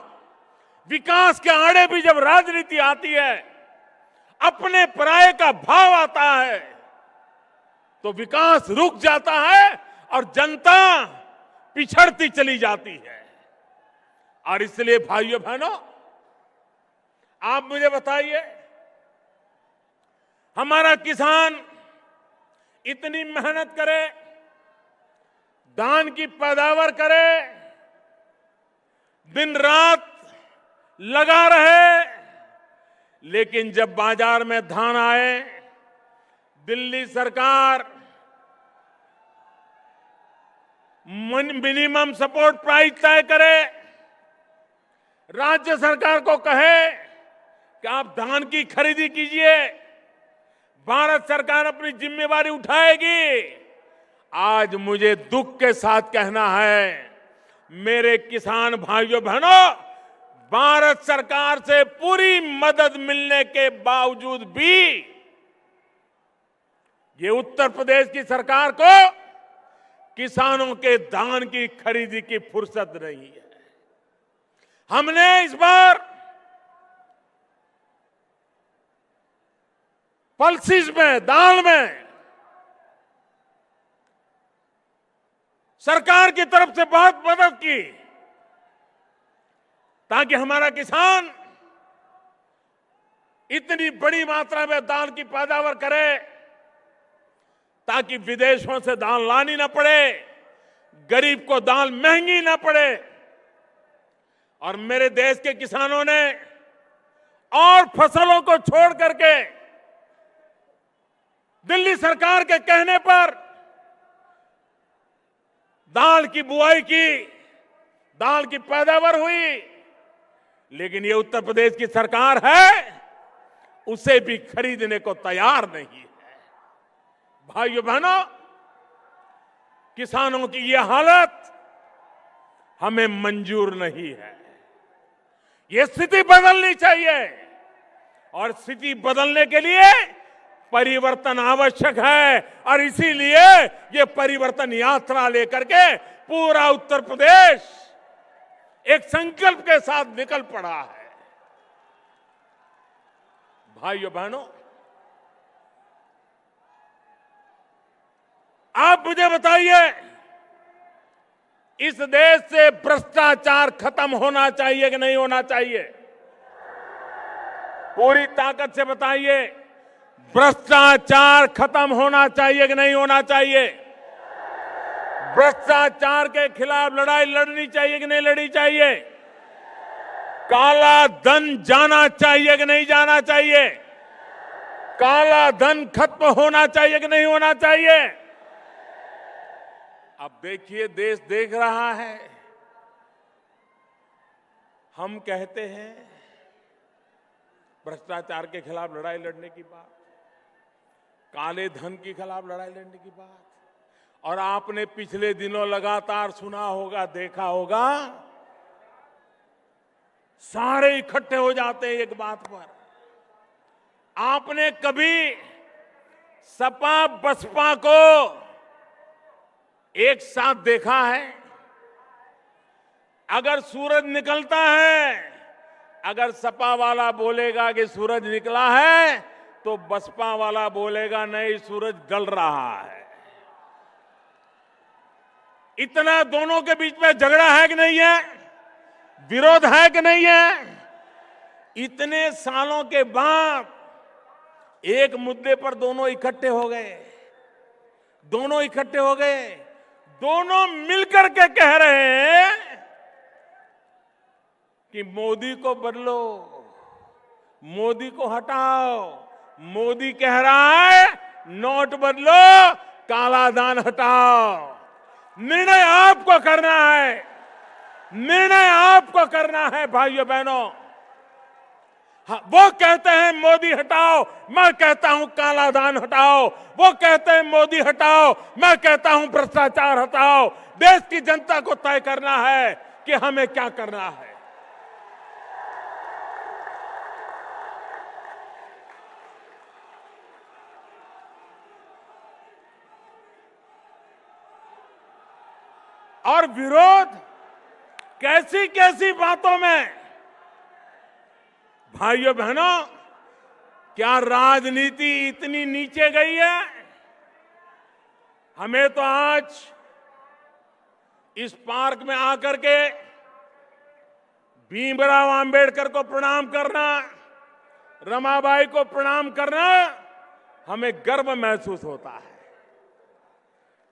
विकास के आड़े भी जब राजनीति आती है, अपने पराये का भाव आता है, तो विकास रुक जाता है और जनता पिछड़ती चली जाती है। और इसलिए भाइयों बहनों, आप मुझे बताइए, हमारा किसान इतनी मेहनत करे, धान की पैदावार करे, दिन रात लगा रहे, लेकिन जब बाजार में धान आए, दिल्ली सरकार मिनिमम सपोर्ट प्राइस तय करे, राज्य सरकार को कहे कि आप धान की खरीदी कीजिए, भारत सरकार अपनी जिम्मेवारी उठाएगी। आज मुझे दुख के साथ कहना है, मेरे किसान भाइयों बहनों, भारत सरकार से पूरी मदद मिलने के बावजूद भी ये उत्तर प्रदेश की सरकार को किसानों के धान की खरीदी की फुर्सत नहीं है। हमने इस बार पल्सिस में, दाल में सरकार की तरफ से बहुत मदद की, ताकि हमारा किसान इतनी बड़ी मात्रा में दाल की पैदावार करे, ताकि विदेशों से दाल लानी ना पड़े, गरीब को दाल महंगी ना पड़े। और मेरे देश के किसानों ने और फसलों को छोड़ करके दिल्ली सरकार के कहने पर दाल की बुआई की, दाल की पैदावार हुई, लेकिन ये उत्तर प्रदेश की सरकार है उसे भी खरीदने को तैयार नहीं है। भाइयों बहनों, किसानों की ये हालत हमें मंजूर नहीं है। ये स्थिति बदलनी चाहिए और स्थिति बदलने के लिए परिवर्तन आवश्यक है और इसीलिए ये परिवर्तन यात्रा लेकर के पूरा उत्तर प्रदेश एक संकल्प के साथ निकल पड़ा है। भाइयों बहनों, आप मुझे बताइए, इस देश से भ्रष्टाचार खत्म होना चाहिए कि नहीं होना चाहिए? पूरी ताकत से बताइए, भ्रष्टाचार खत्म होना चाहिए कि नहीं होना चाहिए? भ्रष्टाचार के खिलाफ लड़ाई लड़नी चाहिए कि नहीं लड़नी चाहिए? काला धन जाना चाहिए कि नहीं जाना चाहिए? काला धन खत्म होना चाहिए कि नहीं होना चाहिए? अब देखिए, देश देख रहा है। हम कहते हैं भ्रष्टाचार के खिलाफ लड़ाई लड़ने की बात, काले धन के खिलाफ लड़ाई लड़ने की बात, और आपने पिछले दिनों लगातार सुना होगा, देखा होगा, सारे इकट्ठे हो जाते हैं एक बात पर। आपने कभी सपा बसपा को एक साथ देखा है? अगर सूरज निकलता है, अगर सपा वाला बोलेगा कि सूरज निकला है तो बसपा वाला बोलेगा नहीं, सूरज गल रहा है। इतना दोनों के बीच में झगड़ा है कि नहीं है? विरोध है कि नहीं है? इतने सालों के बाद एक मुद्दे पर दोनों इकट्ठे हो गए। दोनों इकट्ठे हो गए, दोनों मिलकर के कह रहे हैं कि मोदी को बदलो, मोदी को हटाओ। मोदी कह रहा है नोट बदलो, काला धन हटाओ। निर्णय आपको करना है, निर्णय आपको करना है भाइयों बहनों। वो कहते हैं मोदी हटाओ, मैं कहता हूं काला धन हटाओ। वो कहते हैं मोदी हटाओ, मैं कहता हूं भ्रष्टाचार हटाओ। देश की जनता को तय करना है कि हमें क्या करना है। और विरोध कैसी कैसी बातों में। भाइयों बहनों, क्या राजनीति इतनी नीचे गई है? हमें तो आज इस पार्क में आकर के भीमराव अंबेडकर को प्रणाम करना, रमाबाई को प्रणाम करना, हमें गर्व महसूस होता है।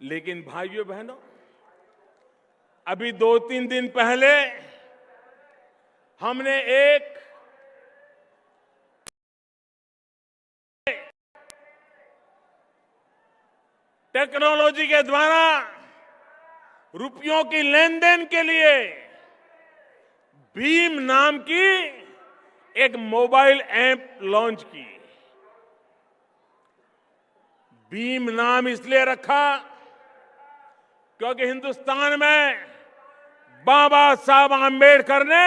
लेकिन भाइयों बहनों, अभी 2-3 दिन पहले हमने एक टेक्नोलॉजी के द्वारा रुपयों की लेन देन के लिए भीम नाम की एक मोबाइल ऐप लॉन्च की। भीम नाम इसलिए रखा क्योंकि हिंदुस्तान में बाबा साहब आंबेडकर ने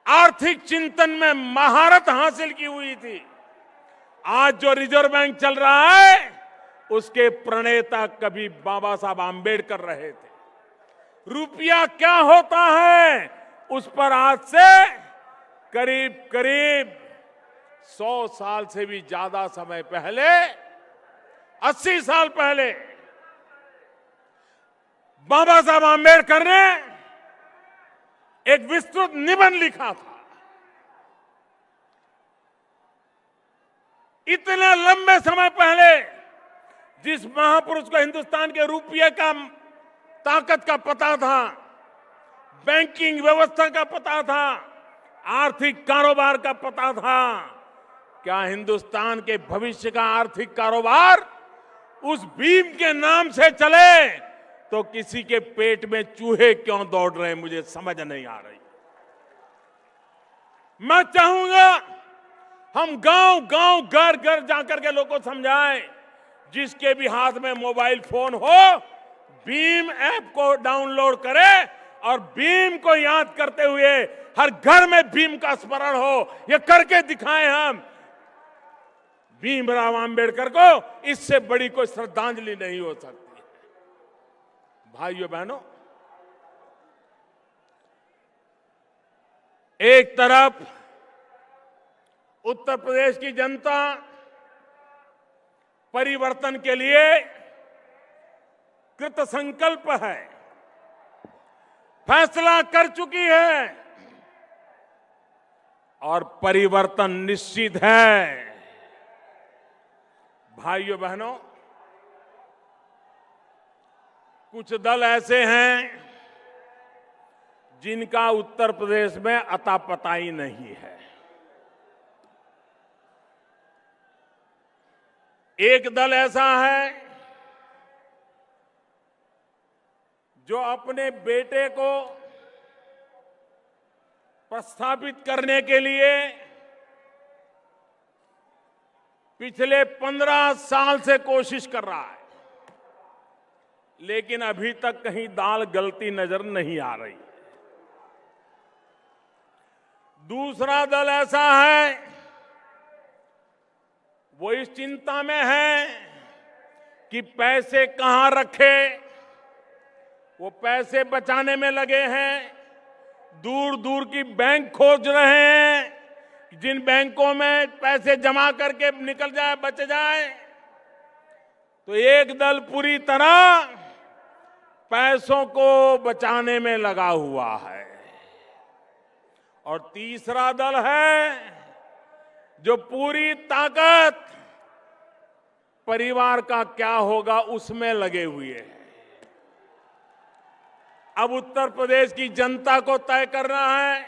आर्थिक चिंतन में महारत हासिल की हुई थी। आज जो रिजर्व बैंक चल रहा है उसके प्रणेता कभी बाबा साहब आंबेडकर रहे थे। रुपया क्या होता है उस पर आज से करीब करीब 100 साल से भी ज्यादा समय पहले, 80 साल पहले बाबा साहब आंबेडकर ने एक विस्तृत निबंध लिखा था। इतने लंबे समय पहले जिस महापुरुष को हिंदुस्तान के रुपये का ताकत का पता था, बैंकिंग व्यवस्था का पता था, आर्थिक कारोबार का पता था, क्या हिंदुस्तान के भविष्य का आर्थिक कारोबार उस भीम के नाम से चले तो किसी के पेट में चूहे क्यों दौड़ रहे हैं, मुझे समझ नहीं आ रही। मैं चाहूंगा हम गांव गांव घर घर जाकर के लोगों को समझाएं, जिसके भी हाथ में मोबाइल फोन हो भीम ऐप को डाउनलोड करे और भीम को याद करते हुए हर घर में भीम का स्मरण हो। ये करके दिखाएं हम। भीमराव अंबेडकर को इससे बड़ी कोई श्रद्धांजलि नहीं हो सकती। भाइयों बहनों, एक तरफ उत्तर प्रदेश की जनता परिवर्तन के लिए कृत संकल्प है, फैसला कर चुकी है और परिवर्तन निश्चित है। भाइयों बहनों, कुछ दल ऐसे हैं जिनका उत्तर प्रदेश में अता पता ही नहीं है। एक दल ऐसा है जो अपने बेटे को प्रस्थापित करने के लिए पिछले 15 साल से कोशिश कर रहा है, लेकिन अभी तक कहीं दाल गलती नजर नहीं आ रही। दूसरा दल ऐसा है, वो इस चिंता में है कि पैसे कहां रखे, वो पैसे बचाने में लगे हैं। दूर दूर की बैंक खोज रहे हैं, जिन बैंकों में पैसे जमा करके निकल जाए, बच जाए। तो एक दल पूरी तरह पैसों को बचाने में लगा हुआ है और तीसरा दल है जो पूरी ताकत परिवार का क्या होगा उसमें लगे हुए हैं। अब उत्तर प्रदेश की जनता को तय करना है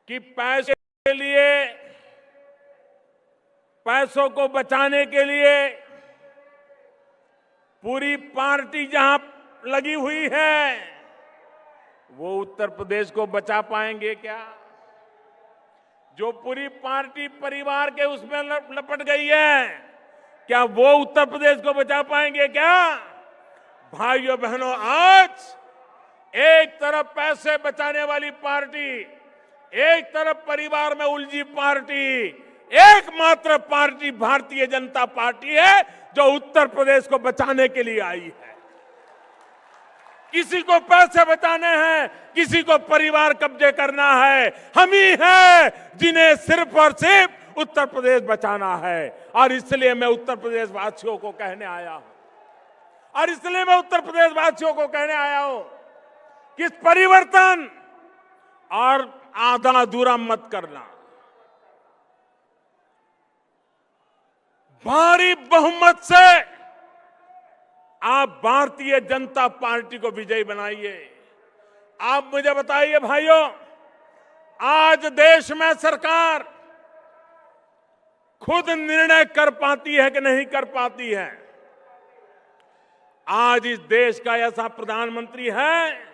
कि पैसे के लिए, पैसों को बचाने के लिए पूरी पार्टी जहां लगी हुई है, वो उत्तर प्रदेश को बचा पाएंगे क्या? जो पूरी पार्टी परिवार के उसमें लपट गई है, क्या वो उत्तर प्रदेश को बचा पाएंगे क्या? भाइयों बहनों, आज एक तरफ पैसे बचाने वाली पार्टी, एक तरफ परिवार में उलझी पार्टी, एकमात्र पार्टी भारतीय जनता पार्टी है जो उत्तर प्रदेश को बचाने के लिए आई है। किसी को पैसे बचाने हैं, किसी को परिवार कब्जे करना है। हम ही हैं जिन्हें सिर्फ और सिर्फ उत्तर प्रदेश बचाना है। और इसलिए मैं उत्तर प्रदेश वासियों को कहने आया हूं कि इस परिवर्तन और आधा अधूरा मत करना। भारी बहुमत से आप भारतीय जनता पार्टी को विजयी बनाइए। आप मुझे बताइए भाइयों, आज देश में सरकार खुद निर्णय कर पाती है कि नहीं कर पाती है? आज इस देश का ऐसा प्रधानमंत्री है,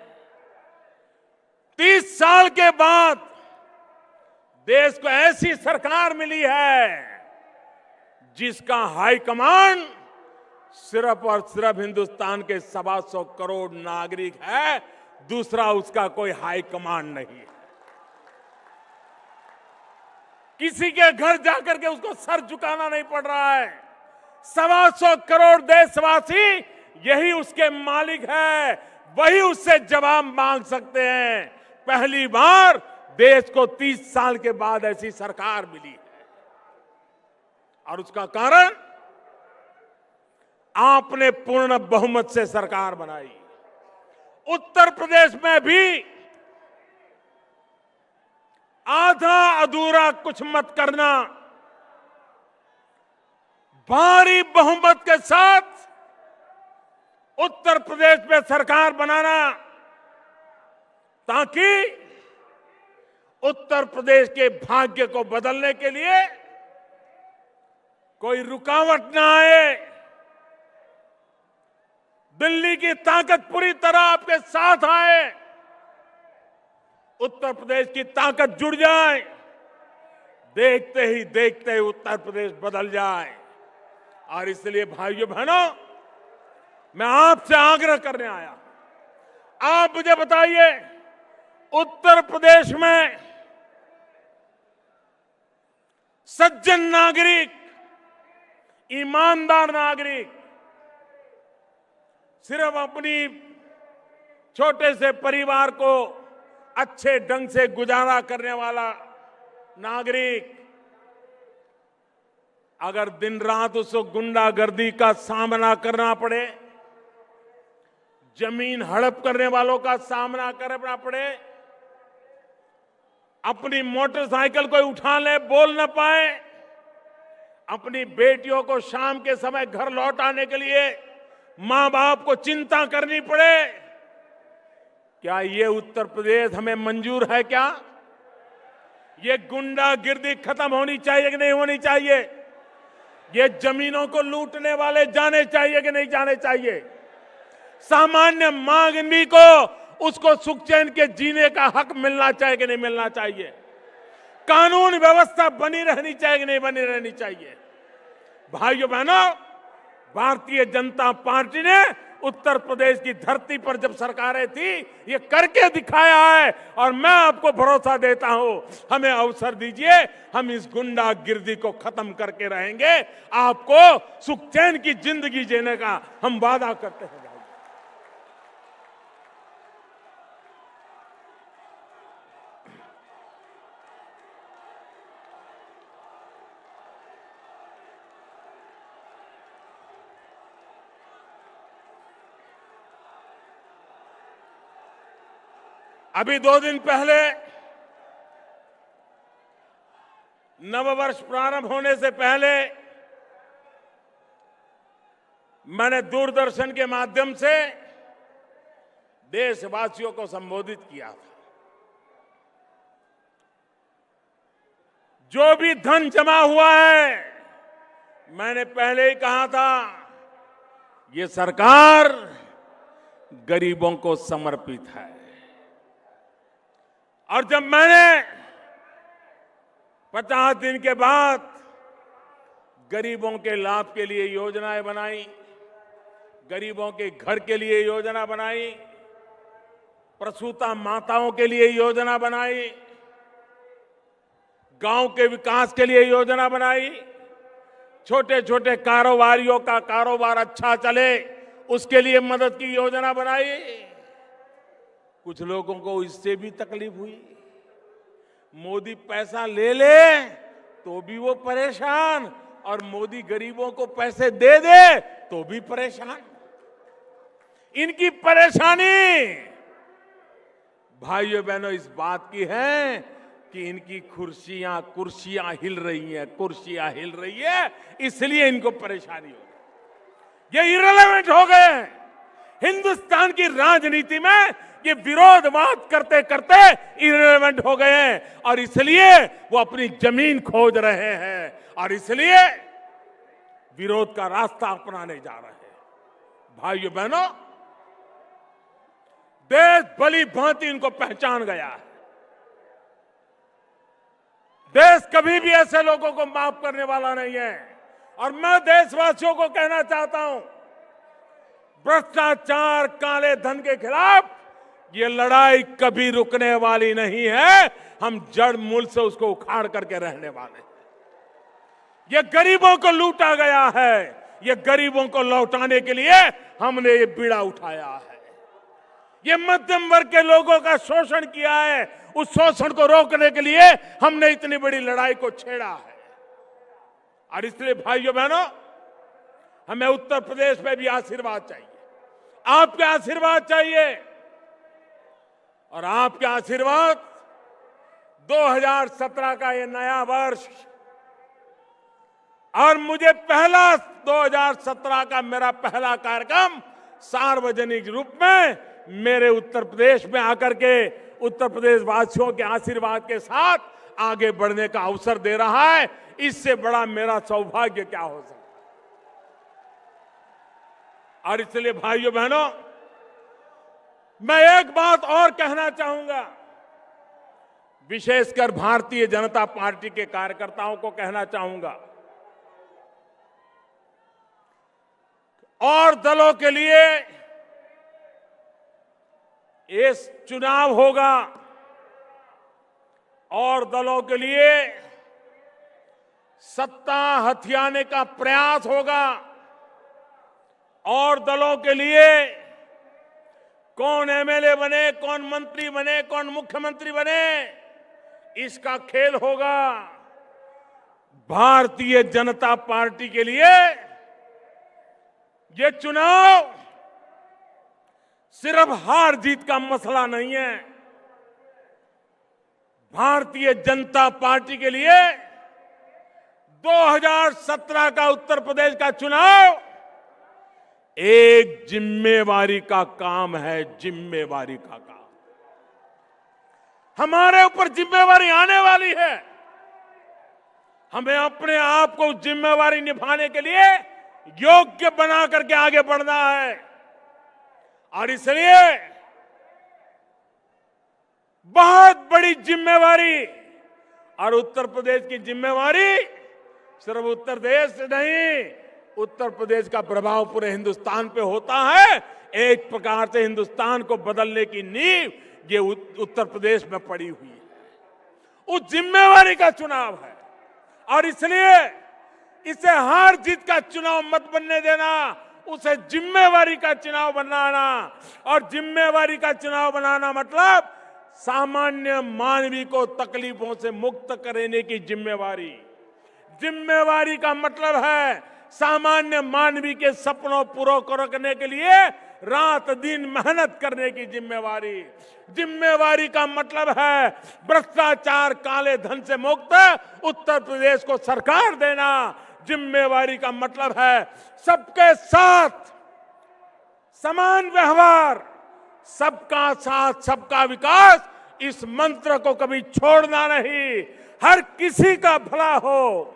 30 साल के बाद देश को ऐसी सरकार मिली है जिसका हाईकमांड सिर्फ और सिर्फ हिंदुस्तान के 125 करोड़ नागरिक है, दूसरा उसका कोई हाईकमांड नहीं है। किसी के घर जाकर के उसको सर झुकाना नहीं पड़ रहा है। 125 करोड़ देशवासी यही उसके मालिक है, वही उससे जवाब मांग सकते हैं। पहली बार देश को 30 साल के बाद ऐसी सरकार मिली है और उसका कारण आपने पूर्ण बहुमत से सरकार बनाई। उत्तर प्रदेश में भी आधा अधूरा कुछ मत करना, भारी बहुमत के साथ उत्तर प्रदेश में सरकार बनाना, ताकि उत्तर प्रदेश के भाग्य को बदलने के लिए कोई रुकावट ना आए। दिल्ली की ताकत पूरी तरह आपके साथ आए। उत्तर प्रदेश की ताकत जुड़ जाए, देखते ही देखते उत्तर प्रदेश बदल जाए। और इसलिए भाइयों बहनों, मैं आपसे आग्रह करने आया, आप मुझे बताइए, उत्तर प्रदेश में सज्जन नागरिक, ईमानदार नागरिक, सिर्फ अपनी छोटे से परिवार को अच्छे ढंग से गुजारा करने वाला नागरिक, अगर दिन रात उसको गुंडागर्दी का सामना करना पड़े, जमीन हड़प करने वालों का सामना करना पड़े, अपनी मोटरसाइकिल को उठा ले, बोल न पाए, अपनी बेटियों को शाम के समय घर लौट आने के लिए मां बाप को चिंता करनी पड़े, क्या ये उत्तर प्रदेश हमें मंजूर है? क्या ये गुंडागिर्दी खत्म होनी चाहिए कि नहीं होनी चाहिए? ये जमीनों को लूटने वाले जाने चाहिए कि नहीं जाने चाहिए? सामान्य मानवी को उसको सुख चैन के जीने का हक मिलना चाहिए कि नहीं मिलना चाहिए? कानून व्यवस्था बनी रहनी चाहिए कि नहीं बनी रहनी चाहिए? भाइयों बहनों, भारतीय जनता पार्टी ने उत्तर प्रदेश की धरती पर जब सरकारें थी, ये करके दिखाया है। और मैं आपको भरोसा देता हूं, हमें अवसर दीजिए, हम इस गुंडागिर्दी को खत्म करके रहेंगे। आपको सुख चैन की जिंदगी जीने का हम वादा करते हैं। अभी 2 दिन पहले नववर्ष प्रारंभ होने से पहले मैंने दूरदर्शन के माध्यम से देशवासियों को संबोधित किया था। जो भी धन जमा हुआ है, मैंने पहले ही कहा था, ये सरकार गरीबों को समर्पित है। और जब मैंने 50 दिन के बाद गरीबों के लाभ के लिए योजनाएं बनाई, गरीबों के घर के लिए योजना बनाई, प्रसूता माताओं के लिए योजना बनाई, गांव के विकास के लिए योजना बनाई, छोटे छोटे कारोबारियों का कारोबार अच्छा चले उसके लिए मदद की योजना बनाई। कुछ लोगों को इससे भी तकलीफ हुई, मोदी पैसा ले ले तो भी वो परेशान, और मोदी गरीबों को पैसे दे दे तो भी परेशान। इनकी परेशानी भाइयों बहनों इस बात की है कि इनकी कुर्सियां हिल रही हैं, कुर्सियां हिल रही है, इसलिए इनको परेशानी हो रही। ये इररिलेवेंट हो गए हैं। हिंदुस्तान की राजनीति में ये विरोधवाद करते करते इररिलेवेंट हो गए हैं, और इसलिए वो अपनी जमीन खोज रहे हैं, और इसलिए विरोध का रास्ता अपनाने जा रहे हैं। भाइयों बहनों, देश भली भांति इनको पहचान गया है। देश कभी भी ऐसे लोगों को माफ करने वाला नहीं है। और मैं देशवासियों को कहना चाहता हूं, भ्रष्टाचार, काले धन के खिलाफ ये लड़ाई कभी रुकने वाली नहीं है। हम जड़ मूल से उसको उखाड़ करके रहने वाले हैं। ये गरीबों को लूटा गया है, ये गरीबों को लौटाने के लिए हमने ये बीड़ा उठाया है। ये मध्यम वर्ग के लोगों का शोषण किया है, उस शोषण को रोकने के लिए हमने इतनी बड़ी लड़ाई को छेड़ा है। और इसलिए भाइयों बहनों, हमें उत्तर प्रदेश में भी आशीर्वाद चाहिए, आपके आशीर्वाद चाहिए। और आपके आशीर्वाद 2017 का ये नया वर्ष, और मुझे 2017 का मेरा पहला कार्यक्रम सार्वजनिक रूप में मेरे उत्तर प्रदेश में आकर के उत्तर प्रदेश वासियों के आशीर्वाद के साथ आगे बढ़ने का अवसर दे रहा है। इससे बड़ा मेरा सौभाग्य क्या हो सकता है। और इसलिए भाइयों बहनों, मैं एक बात और कहना चाहूंगा। विशेषकर भारतीय जनता पार्टी के कार्यकर्ताओं को कहना चाहूंगा, और दलों के लिए ये चुनाव होगा, और दलों के लिए सत्ता हथियाने का प्रयास होगा, और दलों के लिए कौन एमएलए बने, कौन मंत्री बने, कौन मुख्यमंत्री बने, इसका खेल होगा। भारतीय जनता पार्टी के लिए ये चुनाव सिर्फ हार जीत का मसला नहीं है। भारतीय जनता पार्टी के लिए 2017 का उत्तर प्रदेश का चुनाव एक जिम्मेवारी का काम है, जिम्मेवारी का काम। हमारे ऊपर जिम्मेवारी आने वाली है। हमें अपने आप को जिम्मेवारी निभाने के लिए योग्य बना करके आगे बढ़ना है, और इसलिए बहुत बड़ी जिम्मेवारी, और उत्तर प्रदेश की जिम्मेवारी सिर्फ उत्तर प्रदेश से नहीं, उत्तर प्रदेश का प्रभाव पूरे हिंदुस्तान पे होता है। एक प्रकार से हिंदुस्तान को बदलने की नींव ये उत्तर प्रदेश में पड़ी हुई है। उस जिम्मेवारी का चुनाव है, और इसलिए इसे हार जीत का चुनाव मत बनने देना, उसे जिम्मेवारी का चुनाव बनाना। और जिम्मेवारी का चुनाव बनाना मतलब सामान्य मानवी को तकलीफों से मुक्त करने की जिम्मेवारी। जिम्मेवारी का मतलब है सामान्य मानवी के सपनों पूरा करने के लिए रात दिन मेहनत करने की जिम्मेवारी। जिम्मेवारी का मतलब है भ्रष्टाचार, काले धन से मुक्त उत्तर प्रदेश को सरकार देना। जिम्मेवारी का मतलब है सबके साथ समान व्यवहार, सबका साथ सबका विकास, इस मंत्र को कभी छोड़ना नहीं। हर किसी का भला हो,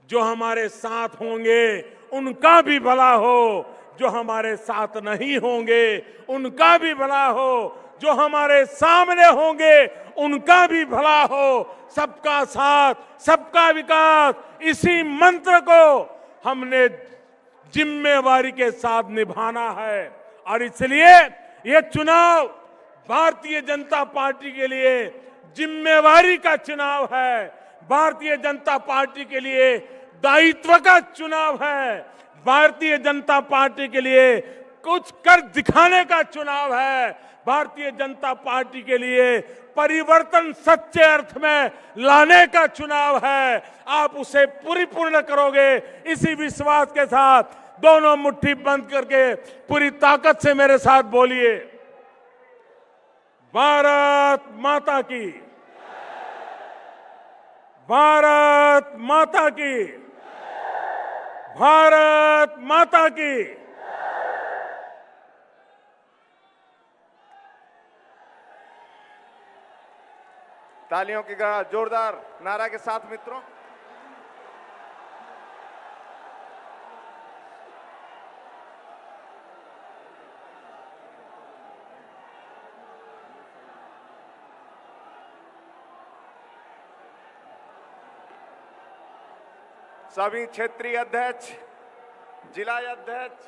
जो हमारे साथ होंगे उनका भी भला हो, जो हमारे साथ नहीं होंगे उनका भी भला हो, जो हमारे सामने होंगे उनका भी भला हो। सबका साथ सबका विकास, इसी मंत्र को हमने जिम्मेवारी के साथ निभाना है। और इसलिए ये चुनाव भारतीय जनता पार्टी के लिए जिम्मेवारी का चुनाव है, भारतीय जनता पार्टी के लिए दायित्व का चुनाव है, भारतीय जनता पार्टी के लिए कुछ कर दिखाने का चुनाव है, भारतीय जनता पार्टी के लिए परिवर्तन सच्चे अर्थ में लाने का चुनाव है। आप उसे पूर्ण करोगे, इसी विश्वास के साथ दोनों मुट्ठी बंद करके पूरी ताकत से मेरे साथ बोलिए, भारत माता की, भारत माता की, भारत माता की। तालियों की जोरदार नारा के साथ मित्रों, सभी क्षेत्रीय अध्यक्ष, जिला अध्यक्ष,